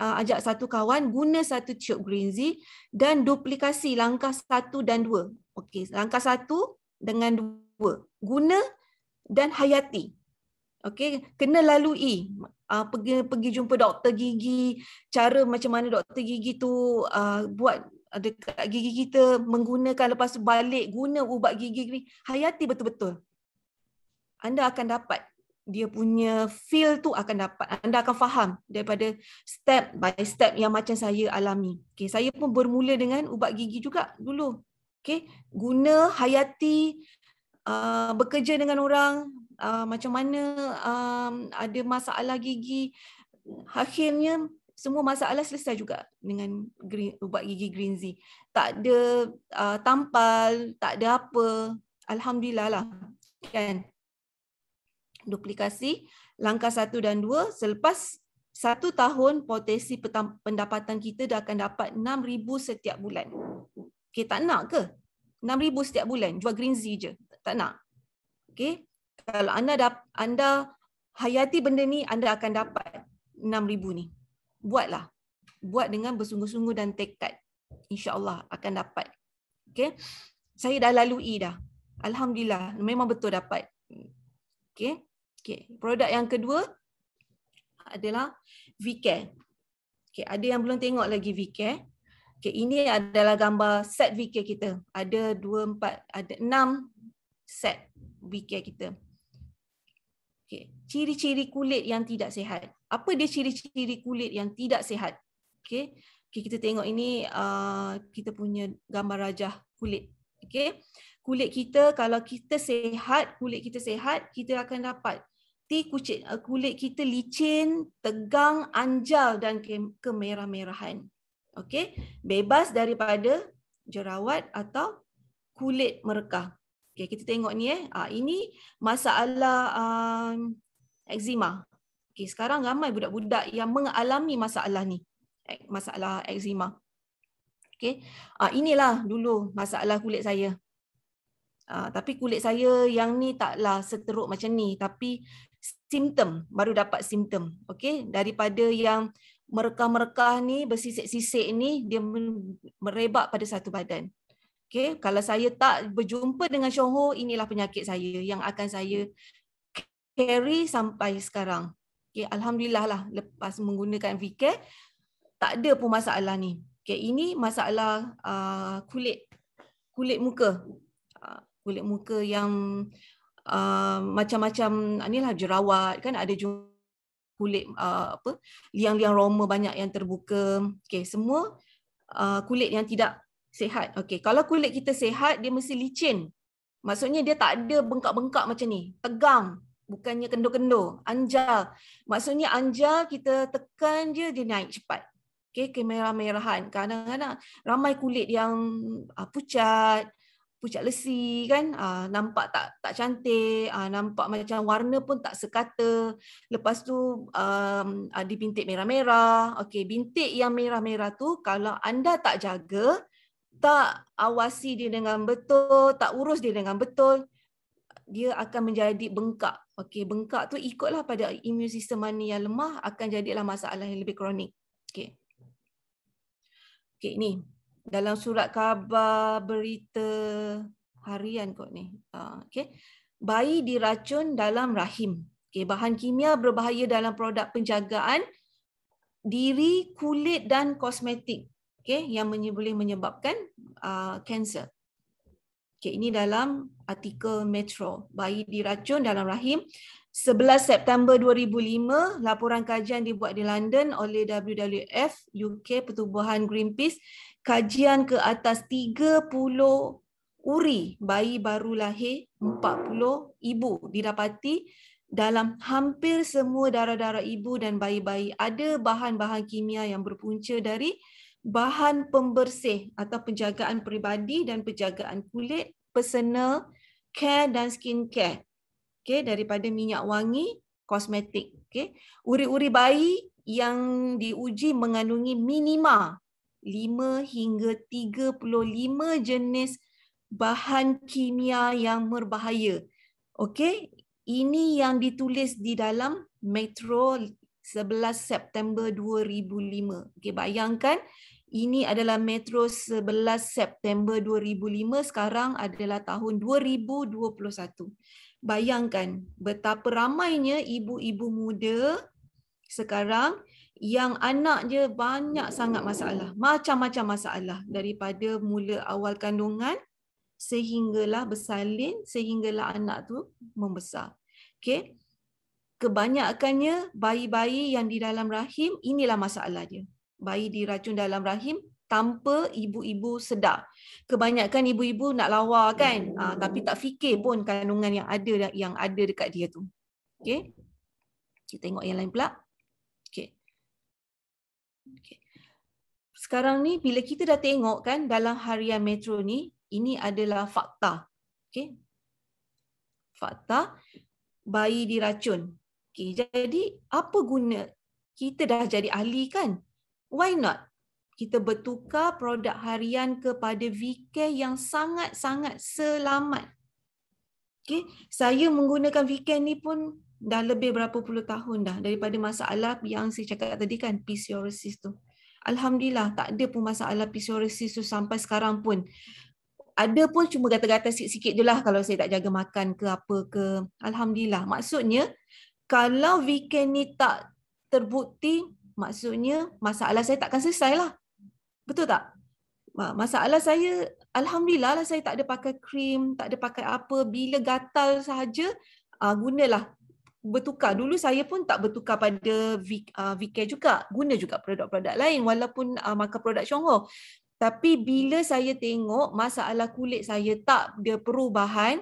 ajak satu kawan guna satu tiub Greenzy dan duplikasi langkah 1 dan 2. Okey, langkah 1 dengan 2. Guna dan hayati. Okey, kena lalui pergi jumpa doktor gigi, cara macam mana doktor gigi tu buat dekat gigi kita, menggunakan, lepas tu balik guna ubat gigi ni, hayati betul-betul. Anda akan dapat dia punya feel tu, akan dapat. Anda akan faham daripada step by step yang macam saya alami. Okay, saya pun bermula dengan ubat gigi juga dulu. Okay, guna, hayati, bekerja dengan orang, macam mana ada masalah gigi. Akhirnya semua masalah selesai juga dengan ubat gigi Greenzy. Tak ada tampal, tak ada apa. Alhamdulillah lah. Kan? Duplikasi langkah 1 dan 2, selepas 1 tahun potensi pendapatan kita dah akan dapat 6,000 setiap bulan. Okay, tak nak ke 6,000 setiap bulan jual Greenzy je? Tak nak. Okay, kalau anda hayati benda ni, anda akan dapat 6,000 ni. Buatlah. Buat dengan bersungguh-sungguh dan tekad. InsyaAllah akan dapat. Okay, saya dah lalui dah. Alhamdulillah, memang betul dapat. Okay. Okay. Produk yang kedua adalah V-Care. Okay. Ada yang belum tengok lagi V-Care. Okay. Ini adalah gambar set V-Care kita. Ada 6 set V-Care kita. Okay. Ciri-ciri kulit yang tidak sihat. Apa dia ciri-ciri kulit yang tidak sihat? Okay. Okay, kita tengok ini kita punya gambar rajah kulit. Okay. Kulit kita, kalau kita sihat, kulit kita sihat, kita akan dapat kulit kita licin, tegang, anjal dan kemerah-merahan. Okey, bebas daripada jerawat atau kulit merekah. Okey, kita tengok ni ini masalah eczema. Okey, sekarang ramai budak-budak yang mengalami masalah ni. Masalah eczema. Okey, inilah dulu masalah kulit saya. Tapi kulit saya yang ni taklah seteruk macam ni, tapi simptom, baru dapat simptom. Okey, daripada yang merekah-merekah ni, bersisik-sisik ni, dia merebak pada satu badan. Okay, kalau saya tak berjumpa dengan Syongho, inilah penyakit saya yang akan saya carry sampai sekarang. Okay, alhamdulillah lah lepas menggunakan VCare tak ada pun masalah ni. Okay, ini masalah kulit muka. Kulit muka yang macam-macam inilah jerawat kan, ada juga kulit liang-liang roma banyak yang terbuka. Okay, semua kulit yang tidak sihat. Okay, kalau kulit kita sihat dia mesti licin. Maksudnya dia tak ada bengkak-bengkak macam ni, tegang. Bukannya kendur-kendur, anjal. Maksudnya anjal kita tekan je dia naik cepat. Okay, kemerah-merahan. Kadang-kadang ramai kulit yang pucat lesi kan, nampak tak cantik, nampak macam warna pun tak sekata. Lepas tu ada bintik merah-merah. Okey, bintik yang merah-merah tu kalau anda tak jaga, tak awasi dia dengan betul, tak urus dia dengan betul, dia akan menjadi bengkak. Okey, bengkak tu ikutlah pada imun sistem mana yang lemah, akan jadilah masalah yang lebih kronik. Okey. Okey, ni dalam surat khabar berita harian kot ni. Okey. Bayi diracun dalam rahim. Okey, bahan kimia berbahaya dalam produk penjagaan diri, kulit dan kosmetik. Okey, yang boleh menyebabkan kanser. Okey, ini dalam artikel Metro. Bayi diracun dalam rahim. 11 September 2005, laporan kajian dibuat di London oleh WWF, UK, Pertubuhan Greenpeace. Kajian ke atas 30 uri bayi baru lahir 40 ibu didapati dalam hampir semua darah-darah ibu dan bayi-bayi ada bahan-bahan kimia yang berpunca dari bahan pembersih atau penjagaan peribadi dan penjagaan kulit, personal care dan skincare. Okay, daripada minyak wangi, kosmetik. Okay. Uri-uri bayi yang diuji mengandungi minima 5 hingga 35 jenis bahan kimia yang berbahaya. Okay. Ini yang ditulis di dalam Metro 11 September 2005. Okay, bayangkan ini adalah Metro 11 September 2005, sekarang adalah tahun 2021. Bayangkan betapa ramainya ibu-ibu muda sekarang yang anak dia banyak sangat masalah, macam-macam masalah, daripada mula awal kandungan sehinggalah bersalin, sehinggalah anak tu membesar. Okey. Kebanyakannya bayi-bayi yang di dalam rahim, inilah masalah dia. Bayi diracun dalam rahim tanpa ibu-ibu sedar. Kebanyakan ibu-ibu nak lawa kan, tapi tak fikir pun kandungan yang ada dekat dia tu. Okey. Kita tengok yang lain pula. Okey. Okey. Sekarang ni bila kita dah tengok kan dalam harian Metro ni, ini adalah fakta. Okey. Fakta bayi diracun. Okey, jadi apa guna kita dah jadi ahli kan? Why not kita bertukar produk harian kepada VCare yang sangat-sangat selamat. Okay. Saya menggunakan VCare ni pun dah lebih berapa puluh tahun dah daripada masalah yang saya cakap tadi kan, psoriasis tu. Alhamdulillah tak ada pun masalah psoriasis tu sampai sekarang pun. Ada pun cuma gatal-gatal sikit-sikit je lah kalau saya tak jaga makan ke apa ke. Alhamdulillah. Maksudnya kalau VCare ni tak terbukti, maksudnya masalah saya takkan selesai lah. Betul tak? Masalah saya, alhamdulillah lah saya tak ada pakai krim, tak ada pakai apa. Bila gatal sahaja, gunalah bertukar. Dulu saya pun tak bertukar pada VCare juga. Guna juga produk-produk lain walaupun makan produk Syongho. Tapi bila saya tengok masalah kulit saya tak ada perubahan,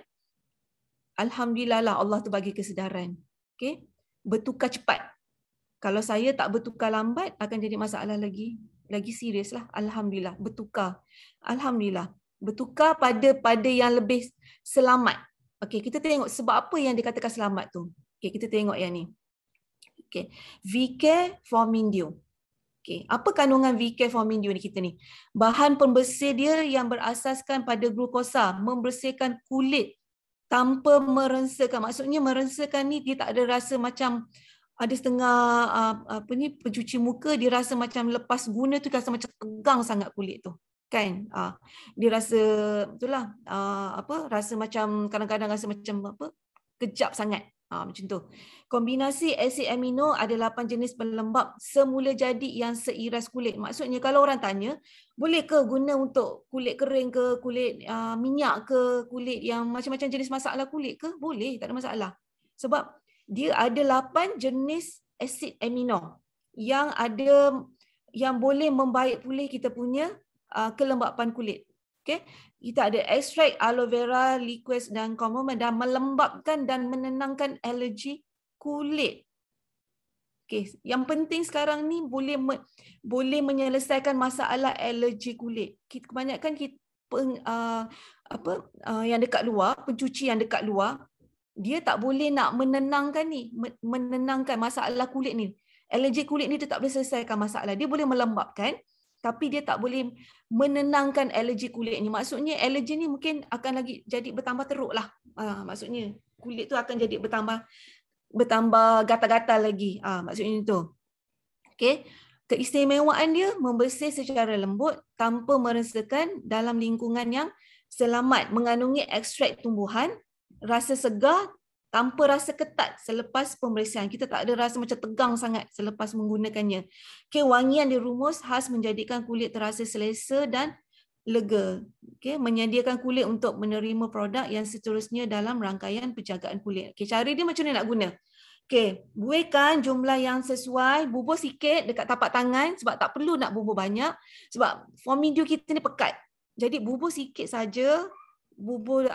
alhamdulillah lah Allah tu bagi kesedaran. Okay? Bertukar cepat. Kalau saya tak bertukar lambat, akan jadi masalah lagi serius lah. Alhamdulillah, bertukar. Alhamdulillah, bertukar pada yang lebih selamat. Okey, kita tengok sebab apa yang dikatakan selamat tu. Okey, kita tengok yang ni. Okey, VCare Formindio. Okey, apa kandungan VCare Formindio ni kita ni? Bahan pembersih dia yang berasaskan pada glukosa, membersihkan kulit tanpa merensakan. Maksudnya merensakan ni dia tak ada rasa macam ada setengah pencuci muka dia rasa macam lepas guna tu rasa macam tegang sangat kulit tu. kan. Dia rasa itulah rasa macam kadang-kadang rasa macam kejap sangat. Macam tu. Kombinasi asid amino ada 8 jenis pelembab semula jadi yang seiras kulit. Maksudnya kalau orang tanya, boleh ke guna untuk kulit kering ke, kulit minyak ke, kulit yang macam-macam jenis masalah kulit ke? Boleh, tak ada masalah. Sebab dia ada 8 jenis asid amino yang boleh membaik pulih kita punya kelembapan kulit. Okay. Kita ada ekstrak aloe vera, liquid dan komoma dan melembabkan dan menenangkan alergi kulit. Okay. Yang penting sekarang ni boleh menyelesaikan masalah alergi kulit. Kebanyakan yang dekat luar, pencuci yang dekat luar, dia tak boleh nak menenangkan masalah kulit ni. Alergi kulit ni dia tak boleh selesaikan masalah. Dia boleh melembabkan, tapi dia tak boleh menenangkan alergi kulit ni. Maksudnya alergi ni mungkin akan lagi jadi bertambah teruk lah. Maksudnya kulit tu akan jadi bertambah gatal-gatal lagi. Maksudnya itu. Okay. Keistimewaan dia membersih secara lembut tanpa meresakan dalam lingkungan yang selamat, mengandungi ekstrak tumbuhan, rasa segar tanpa rasa ketat selepas pembersihan. Kita tak ada rasa macam tegang sangat selepas menggunakannya. Okay, wangian dirumus khas menjadikan kulit terasa selesa dan lega. Okay, menyediakan kulit untuk menerima produk yang seterusnya dalam rangkaian penjagaan kulit. Okay, cara dia macam mana nak guna? Okay, buihkan jumlah yang sesuai, bubuh sikit dekat tapak tangan sebab tak perlu nak bubuh banyak sebab formidio kita ni pekat. Jadi bubuh sikit saja, bubuh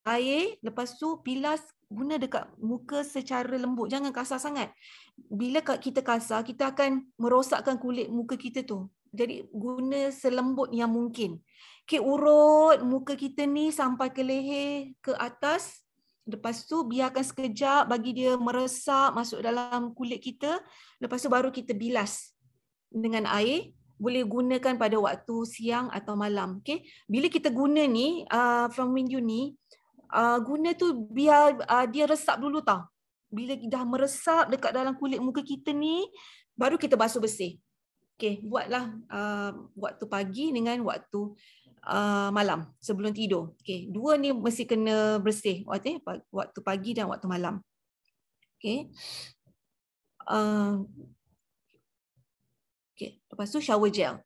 air, lepas tu bilas, guna dekat muka secara lembut, jangan kasar sangat. Bila kita kasar, kita akan merosakkan kulit muka kita tu. Jadi guna selembut yang mungkin. Okay, urut muka kita ni sampai ke leher, ke atas. Lepas tu biarkan sekejap bagi dia meresap masuk dalam kulit kita. Lepas tu baru kita bilas dengan air. Boleh gunakan pada waktu siang atau malam. Okay? Bila kita guna ni, from window ni, guna tu biar dia resap dulu tau. Bila dah meresap dekat dalam kulit muka kita ni, baru kita basuh bersih. Okay, buatlah waktu pagi dengan waktu malam sebelum tidur. Okay, dua ni mesti kena bersih. Waktu pagi dan waktu malam. Okay. Okay, lepas tu shower gel.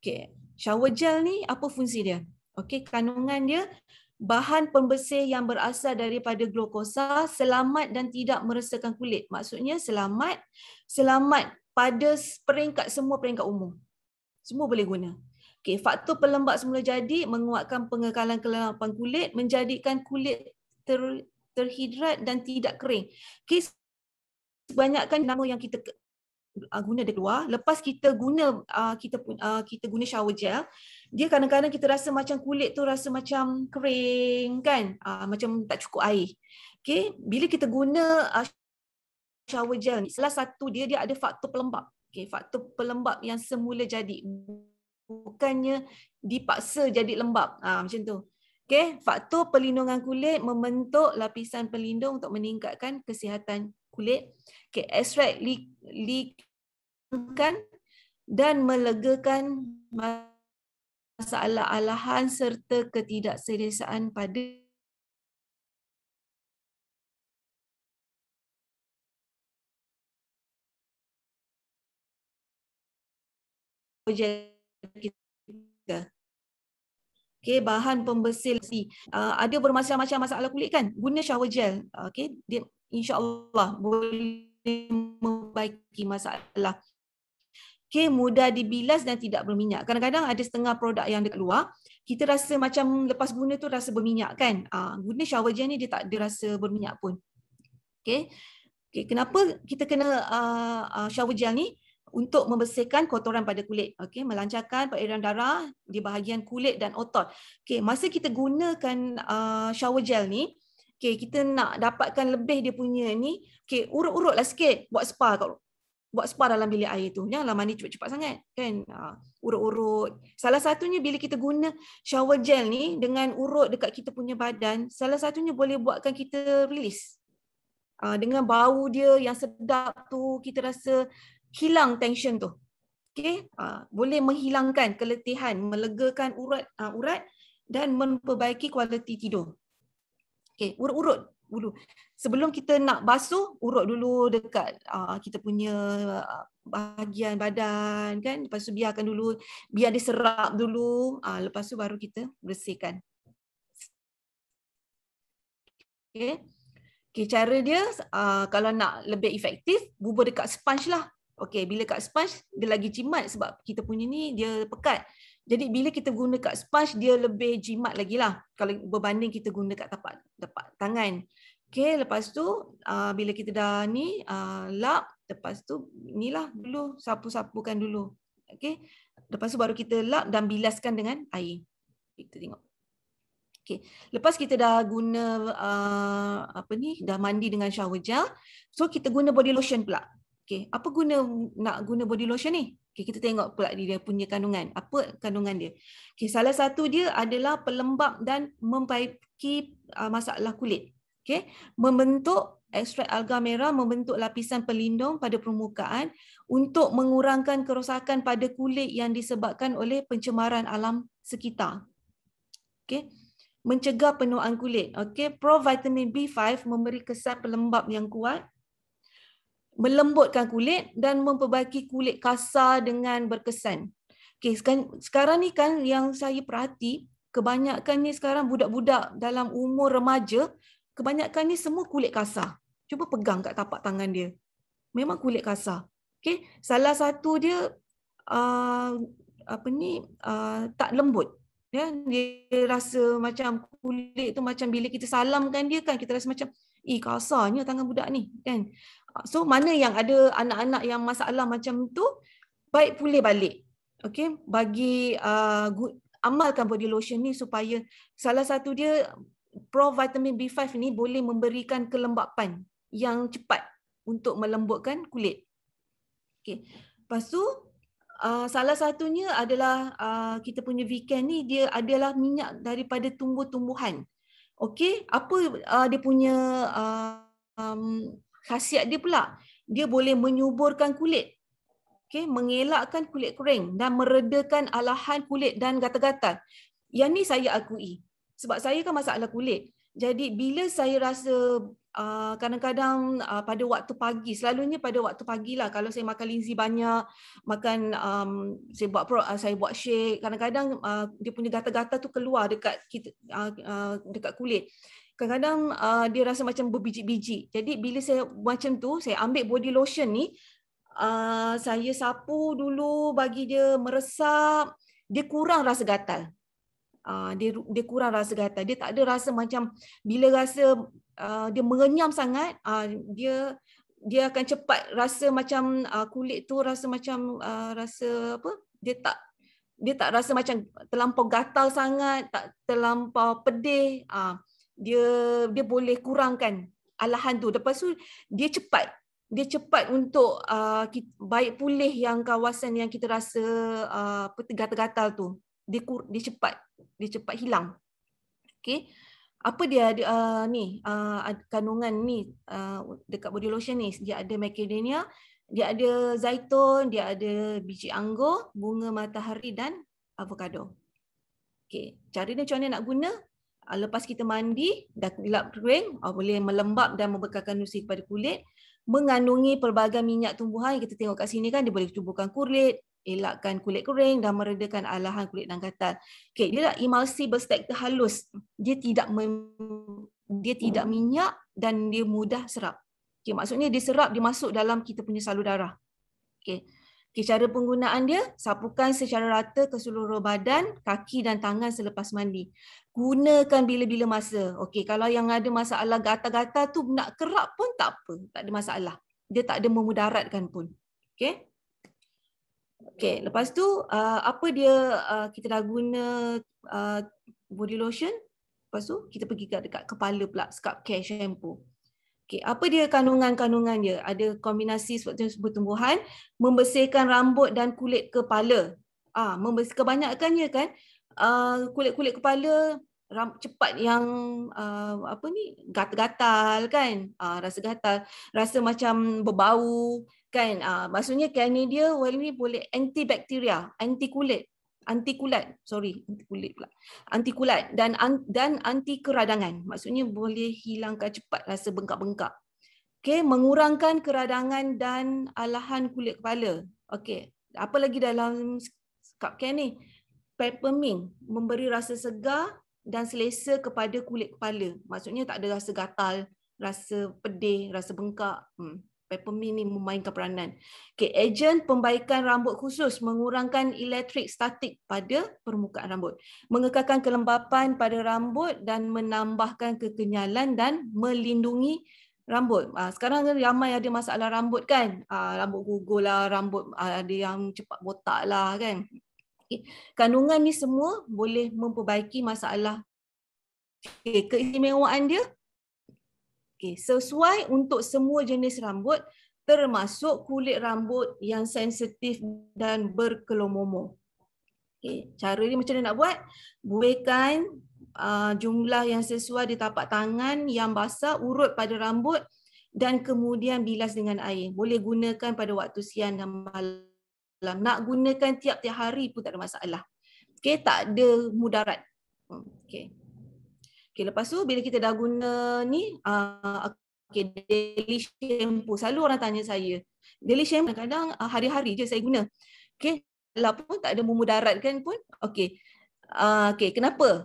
Okay, shower gel ni apa fungsi dia? Okay, kandungan dia bahan pembersih yang berasal daripada glukosa, selamat dan tidak meresahkan kulit. Maksudnya selamat pada semua peringkat umur. Semua boleh guna. Okay, faktor pelembab semula jadi menguatkan pengekalan kelembapan kulit, menjadikan kulit terhidrat dan tidak kering. Okay, kebanyakan nama yang kita guna dari luar, lepas kita guna kita guna shower gel, dia kadang-kadang kita rasa macam kulit tu rasa macam kering kan, macam tak cukup air. Okay, bila kita guna shower gel ni, salah satu dia ada faktor pelembab. Okay, faktor pelembab yang semula jadi, bukannya dipaksa jadi lembab. Macam tu. Okay, faktor perlindungan kulit membentuk lapisan pelindung untuk meningkatkan kesihatan kulit. Okay, ekstrak dan melegakan masalah alahan serta ketidakselesaan pada gel kita. Okay, bahan pembersih ada bermacam-macam masalah kulit kan, guna shower gel. Okay, dia insya-Allah boleh membaiki masalah. Okay, mudah dibilas dan tidak berminyak. Kadang-kadang ada setengah produk yang dekat luar, kita rasa macam lepas guna tu rasa berminyak kan. Guna shower gel ni dia tak ada rasa berminyak pun. Okay, kenapa kita kena shower gel ni? Untuk membersihkan kotoran pada kulit. Okay, melancarkan peredaran darah di bahagian kulit dan otot. Okay, masa kita gunakan shower gel ni, okay, kita nak dapatkan lebih dia punya ni, okay, urut-urutlah sikit, buat spa dalam bilik air tu. Janganlah mandi cepat-cepat sangat kan. Urut-urut. Salah satunya bila kita guna shower gel ni dengan urut dekat kita punya badan, salah satunya boleh buatkan kita release. Dengan bau dia yang sedap tu, kita rasa hilang tension tu. Okey, boleh menghilangkan keletihan, melegakan urat dan memperbaiki kualiti tidur. Okey, urut-urut dulu. Sebelum kita nak basuh, urut dulu dekat kita punya bahagian badan kan. Lepas tu biarkan dulu, biar dia serap dulu. Lepas tu baru kita bersihkan. Okey. Okay, cara dia kalau nak lebih efektif, bubur dekat sponge lah. Okey, bila kat sponge dia lagi jimat sebab kita punya ni dia pekat. Jadi bila kita guna kat sponge dia lebih jimat lagi lah kalau berbanding kita guna kat tapak tangan. Okey, lepas tu bila kita dah ni lap, lepas tu inilah dulu sapu-sapukan dulu. Okey. Lepas tu baru kita lap dan bilaskan dengan air. Kita tengok. Okay. Lepas kita dah guna dah mandi dengan shower gel, so kita guna body lotion pula. Okay. Apa nak guna body lotion ni? Okay, kita tengok pula dia punya kandungan. Apa kandungan dia? Okay, salah satu dia adalah pelembab dan memperbaiki masalah kulit. Okay. Membentuk ekstrak alga merah, membentuk lapisan pelindung pada permukaan untuk mengurangkan kerosakan pada kulit yang disebabkan oleh pencemaran alam sekitar. Okay. Mencegah penuaan kulit. Okey, provitamin B5 memberi kesan pelembab yang kuat, melembutkan kulit dan memperbaiki kulit kasar dengan berkesan. Okey, sekarang ni kan yang saya perhati, kebanyakan ni sekarang budak-budak dalam umur remaja, kebanyakan ni semua kulit kasar. Cuba pegang kat tapak tangan dia. Memang kulit kasar. Okey, salah satu dia tak lembut. Ya, dia rasa macam kulit tu macam bila kita salamkan dia kan, kita rasa macam kasarnya tangan budak ni kan. So mana yang ada anak-anak yang masalah macam tu, baik pulih balik. Okey, bagi amalkan body lotion ni supaya salah satu dia provitamin B5 ni boleh memberikan kelembapan yang cepat untuk melembutkan kulit. Okey. Lepas tu salah satunya adalah kita punya Viken ni, dia adalah minyak daripada tumbuh-tumbuhan. Okey, apa dia punya khasiat dia pula? Dia boleh menyuburkan kulit. Okey, mengelakkan kulit kering dan meredakan alahan kulit dan gatal-gatal. Yang ni saya akui. Sebab saya kan masalah kulit. Jadi bila saya rasa kadang-kadang pada waktu pagi, selalunya pada waktu pagi lah, kalau saya makan linzi banyak, makan saya buat shake, kadang-kadang dia punya gatal-gatal tu keluar dekat dekat kulit. Kadang-kadang dia rasa macam berbiji-biji. Jadi bila saya macam tu, saya ambil body lotion ni, saya sapu dulu bagi dia meresap, dia kurang rasa gatal. Dia kurang rasa gatal. Dia tak ada rasa macam bila rasa dia mengenyam sangat, dia akan cepat rasa macam kulit tu rasa macam rasa apa? Dia tak rasa macam terlampau gatal sangat, tak terlampau pedih. Dia boleh kurangkan alahan tu. Lepas tu dia cepat untuk baik pulih yang kawasan yang kita rasa gatal-gatal tu. Dia cepat hilang. Okey. Apa dia kandungan ni dekat body lotion ni? Dia ada macadamia, dia ada zaitun, dia ada biji anggur, bunga matahari dan avocado. Okey, cara dia macam mana nak guna? Lepas kita mandi, dah lap kering, boleh melembab dan membekalkan nutrisi kepada kulit, mengandungi pelbagai minyak tumbuhan. Kita tengok kat sini kan, dia boleh tubuhkan kulit, elakkan kulit kering dan meredakan alahan kulit dan gatal. Okey, dia emulsi bertekstur halus. Dia tidak minyak dan dia mudah serap. Okey, maksudnya dia serap, dia masuk dalam kita punya salur darah. Okey. Cara penggunaan dia, sapukan secara rata ke seluruh badan, kaki dan tangan selepas mandi. Gunakan bila-bila masa. Okey, kalau yang ada masalah gatal-gatal tu nak kerap pun tak apa, tak ada masalah. Dia tak ada memudaratkan pun. Okey. Okey, lepas tu apa dia kita dah guna body lotion, lepas tu kita pergi dekat kepala pula, scalp care shampoo. Okey, apa dia kandungan-kandungan dia? Ada kombinasi tumbuh-tumbuhan, membersihkan rambut dan kulit kepala. Kebanyakannya kan kulit-kulit kepala cepat yang gatal-gatal kan, rasa gatal, rasa macam berbau Kan, maksudnya Canidia ini boleh antibakteria, antikulat dan anti keradangan. Maksudnya boleh hilangkan cepat rasa bengkak-bengkak. Okey, mengurangkan keradangan dan alahan kulit kepala. Okey, apa lagi dalam scalp care ni? Peppermint memberi rasa segar dan selesa kepada kulit kepala. Maksudnya tak ada rasa gatal, rasa pedih, rasa bengkak. Peppermint ni memainkan peranan. Okay, ejen pembaikan rambut khusus mengurangkan elektrik statik pada permukaan rambut, mengekalkan kelembapan pada rambut dan menambahkan kekenyalan dan melindungi rambut. Sekarang ramai ada masalah rambut kan, rambut gugur lah, rambut ada yang cepat botak lah kan. Okay. Kandungan ni semua boleh memperbaiki masalah. Okay. Keistimewaan dia sesuai untuk semua jenis rambut, termasuk kulit rambut yang sensitif dan berkelomomo. Cara ni macam mana nak buat? Buihkan jumlah yang sesuai di tapak tangan yang basah, urut pada rambut dan kemudian bilas dengan air. Boleh gunakan pada waktu siang dan malam. Nak gunakan tiap-tiap hari pun tak ada masalah. Tak ada mudarat. Lepas tu bila kita dah guna ni, daily shampoo. Selalu orang tanya saya, daily shampoo kadang-kadang hari-hari je saya guna. Walaupun tak ada memudaratkan pun. Kenapa?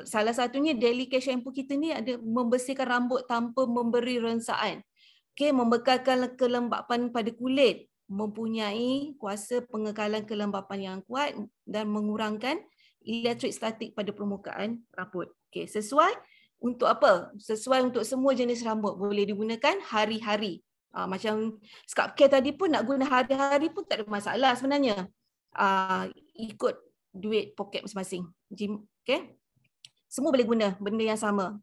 Salah satunya daily care shampoo kita ni ada membersihkan rambut tanpa memberi rensaan. Membekalkan kelembapan pada kulit, mempunyai kuasa pengekalan kelembapan yang kuat dan mengurangkan elektrik statik pada permukaan rambut. Sesuai untuk apa? Sesuai untuk semua jenis rambut. Boleh digunakan hari-hari. Macam scalp care tadi pun nak guna hari-hari pun tak ada masalah sebenarnya. Ikut duit poket masing-masing. Semua boleh guna benda yang sama.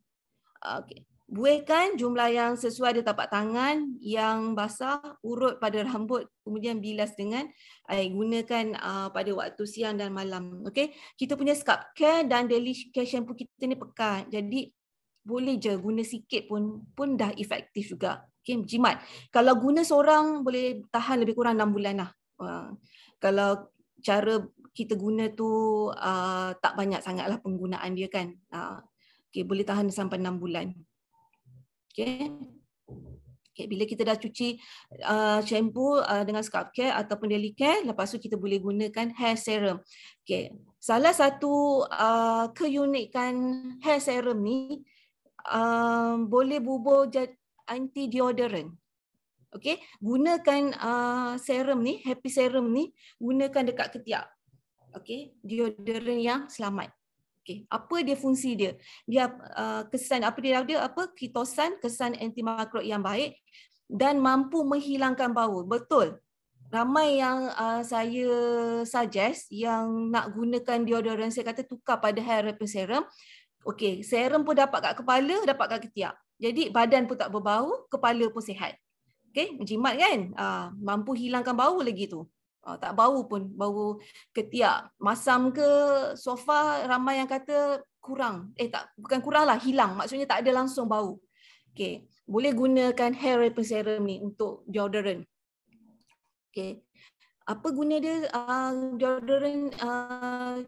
Buihkan jumlah yang sesuai di tapak tangan yang basah, urut pada rambut, kemudian bilas dengan air. Gunakan pada waktu siang dan malam. Kita punya scalp care dan daily care shampoo kita ni pekat. Jadi boleh je guna sikit pun dah efektif juga. Jimat. Kalau guna seorang boleh tahan lebih kurang 6 bulan lah. Kalau cara kita guna tu tak banyak sangatlah penggunaan dia kan. Boleh tahan sampai 6 bulan. Bila kita dah cuci shampoo dengan scalp care ataupun daily care, lepas tu kita boleh gunakan hair serum. Salah satu keunikan hair serum ni boleh bubuh anti deodorant. Gunakan serum ni, happy serum ni, gunakan dekat ketiak. Deodorant yang selamat. Apa dia fungsi dia? Dia kesan apa dia ada? Ketosan, kesan antimikrob yang baik dan mampu menghilangkan bau. Betul. Ramai yang saya suggest yang nak gunakan deodorant, saya kata tukar pada hair repair serum. Serum pun dapat kat kepala, dapat kat ketiak. Jadi badan pun tak berbau, kepala pun sihat. Jimat kan? Mampu hilangkan bau lagi tu. Tak bau pun, bau ketiak. Masam ke sofa, ramai yang kata kurang. Bukan kurang lah, hilang. Maksudnya tak ada langsung bau. Boleh gunakan hair repair serum ni untuk deodorant. Apa guna dia deodorant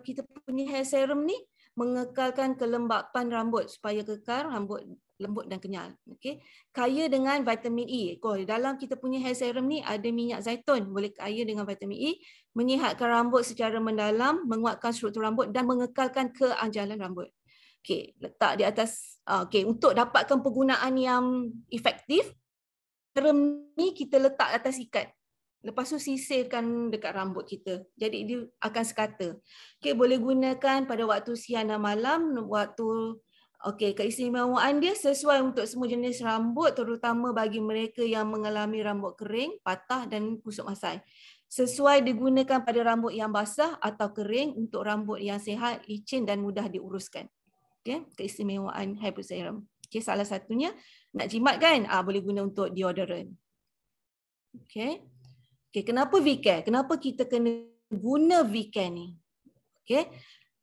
kita punya hair serum ni? Mengekalkan kelembapan rambut supaya kekal, rambut lembut dan kenyal. Kaya dengan vitamin E. Dalam kita punya hair serum ni ada minyak zaitun, boleh kaya dengan vitamin E, menyihatkan rambut secara mendalam, menguatkan struktur rambut dan mengekalkan keajalan rambut. Letak di atas. Untuk dapatkan penggunaan yang efektif, serum ni kita letak atas ikat. Lepas tu sisirkan dekat rambut kita. Jadi dia akan sekata. Boleh gunakan pada waktu siang dan malam, waktu keistimewaan dia sesuai untuk semua jenis rambut, terutama bagi mereka yang mengalami rambut kering, patah dan kusut masai. Sesuai digunakan pada rambut yang basah atau kering, untuk rambut yang sihat, licin dan mudah diuruskan. Keistimewaan hair serum. Salah satunya nak jimat kan? Boleh guna untuk deodorant. Kenapa V-Care? Kenapa kita kena guna V-Care ni?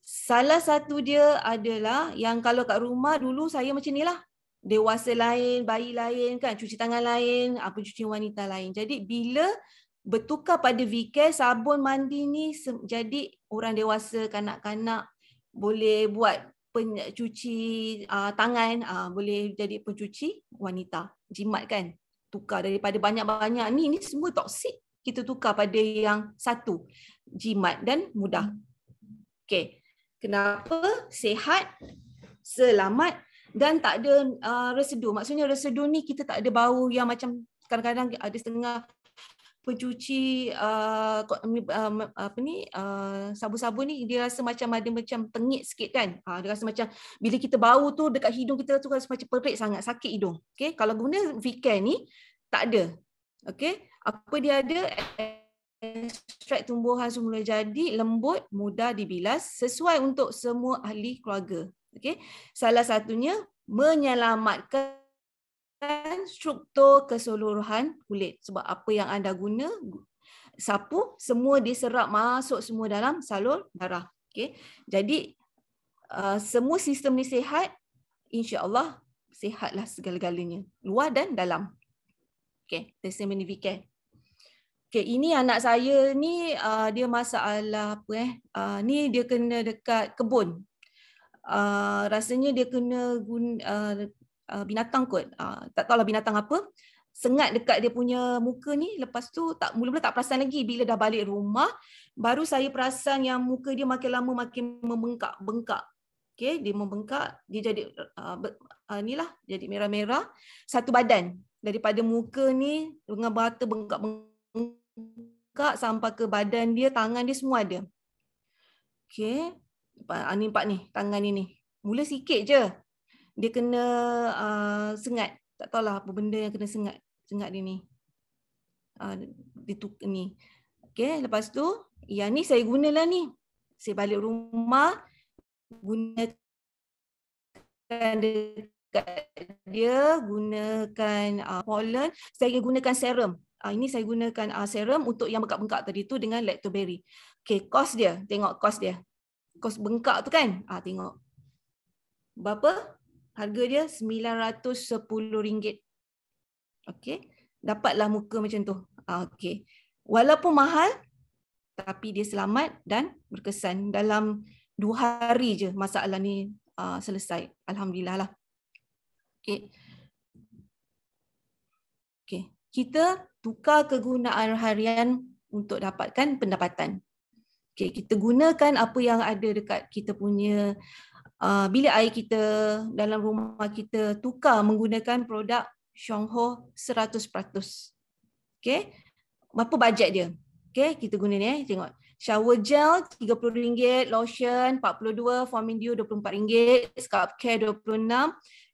Salah satu dia adalah yang kalau kat rumah dulu saya macam ni lah. dewasa lain, bayi lain kan, cuci tangan lain, pencucian wanita lain. Jadi bila bertukar pada VCare, sabun mandi ni jadi orang dewasa, kanak-kanak boleh buat pencuci tangan, boleh jadi pencuci wanita. Jimat kan, tukar daripada banyak-banyak ni semua toksik, kita tukar pada yang satu, jimat dan mudah. Okey. Kenapa? Sihat, selamat dan tak ada residu. Maksudnya residu ni kita tak ada bau yang macam kadang-kadang ada setengah pencuci sabun-sabun ni dia rasa macam ada macam tengik sikit kan. Dia rasa macam bila kita bau tu dekat hidung kita tu rasa macam perit sangat, sakit hidung. Okey, kalau guna VCare ni tak ada. Okey, apa dia ada? Ekstrak tumbuhan semula jadi, lembut, mudah dibilas, sesuai untuk semua ahli keluarga. Okey, salah satunya menyelamatkan struktur keseluruhan kulit. Sebab apa yang anda guna, sapu, semua diserap masuk semua dalam salur darah. Okey, jadi semua sistem ni sihat, insya-Allah sihatlah segala-galanya, luar dan dalam. Okey, testimoni VCare. Okay, ini anak saya ni dia masalah apa ni dia kena dekat kebun. Rasanya dia kena guna binatang kot. Tak tahulah binatang apa. Sengat dekat dia punya muka ni, lepas tu mula-mula tak perasan lagi. Bila dah balik rumah baru saya perasan yang muka dia makin lama makin membengkak. Okey, dia membengkak, dia jadi inilah jadi merah-merah satu badan. Daripada muka ni dengan mata bengkak sampai ke badan dia, tangan dia semua ada. Okey. Nampak ni tangan ni. Mula sikit je. Dia kena sengat. Tak tahulah apa benda yang kena sengat dia ni. Ni. Okey, lepas tu yang ni saya gunalah ni. Saya balik rumah gunakan dekat dia, gunakan pollen, saya gunakan serum. Ini saya gunakan serum untuk yang bengkak-bengkak tadi tu dengan lactoberry. Okey, kos dia. Tengok kos dia. Kos bengkak tu kan? Tengok. Berapa? Harga dia RM910. Okey. Dapatlah muka macam tu. Okey. Walaupun mahal, tapi dia selamat dan berkesan. Dalam 2 hari je masalah ni selesai. Alhamdulillah lah. Okey. Okey. Kita tukar kegunaan harian untuk dapatkan pendapatan. Okay, kita gunakan apa yang ada dekat kita punya bilik air kita, dalam rumah kita, tukar menggunakan produk Xionghu 100%. Okay, berapa bajet dia? Okay, kita guna ni tengok. Shower gel RM30, lotion RM42, Foaming Dew RM24, Scalp Care RM26,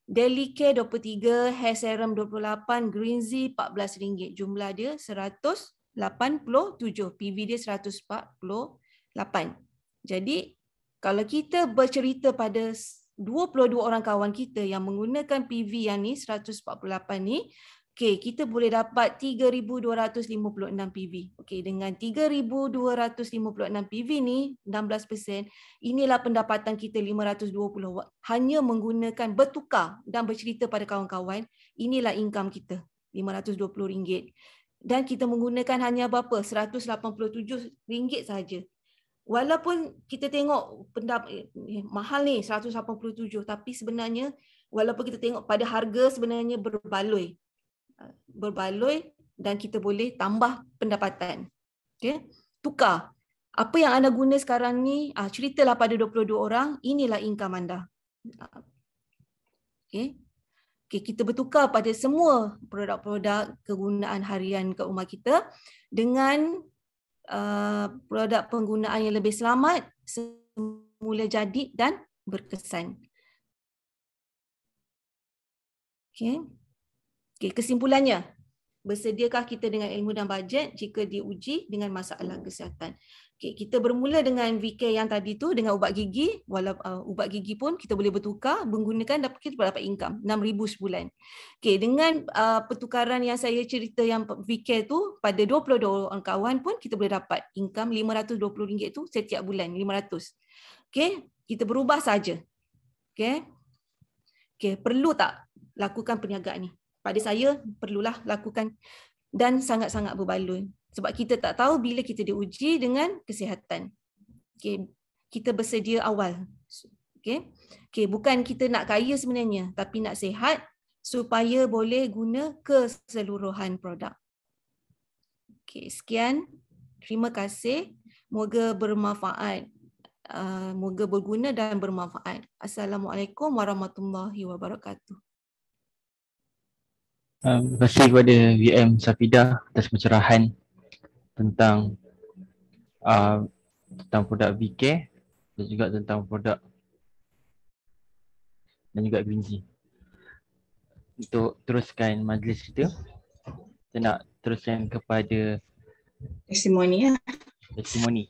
Daily Care RM23, Hair Serum RM28, Green Z RM14. Jumlah dia 187, PV dia 148. Jadi kalau kita bercerita pada 22 orang kawan kita yang menggunakan PV yang ni 148 ni, okey, kita boleh dapat 3,256 PV. Okey, dengan 3,256 PV ni 16%, inilah pendapatan kita 520 hanya menggunakan bertukar dan bercerita pada kawan-kawan, inilah income kita RM520. Dan kita menggunakan hanya berapa? RM187 saja. Walaupun kita tengok mahal ni 187, tapi sebenarnya walaupun kita tengok pada harga sebenarnya berbaloi dan kita boleh tambah pendapatan. Okey, tukar. Apa yang anda guna sekarang ni, ceritalah pada 22 orang, inilah income anda. Okey. Okey, kita bertukar pada semua produk-produk kegunaan harian kat rumah kita dengan produk penggunaan yang lebih selamat, semula jadi dan berkesan. Okey. Okey, kesimpulannya, bersediakah kita dengan ilmu dan bajet jika diuji dengan masalah kesihatan? Okey, kita bermula dengan VCare yang tadi tu dengan ubat gigi. Ubat gigi pun kita boleh bertukar menggunakan, kita dapat income RM6,000 sebulan. Okey, dengan pertukaran yang saya cerita yang VCare tu pada 22 orang kawan pun kita boleh dapat income RM520 tu setiap bulan, 500. Okey, kita berubah saja. Okey. Okey, perlu tak lakukan perniagaan ni. Pada saya perlulah lakukan dan sangat-sangat berbaloi. Sebab kita tak tahu bila kita diuji dengan kesihatan. Okay. Kita bersedia awal. Okay. Okay. Bukan kita nak kaya sebenarnya, tapi nak sihat supaya boleh guna keseluruhan produk. Okay. Sekian. Terima kasih. Moga bermanfaat. Moga berguna dan bermanfaat. Assalamualaikum warahmatullahi wabarakatuh. Terima kasih kepada VM Safidah atas pencerahan tentang produk VK dan juga tentang produk dan juga green tea. Untuk teruskan majlis kita, saya nak teruskan kepada Testimoni ya. testimoni.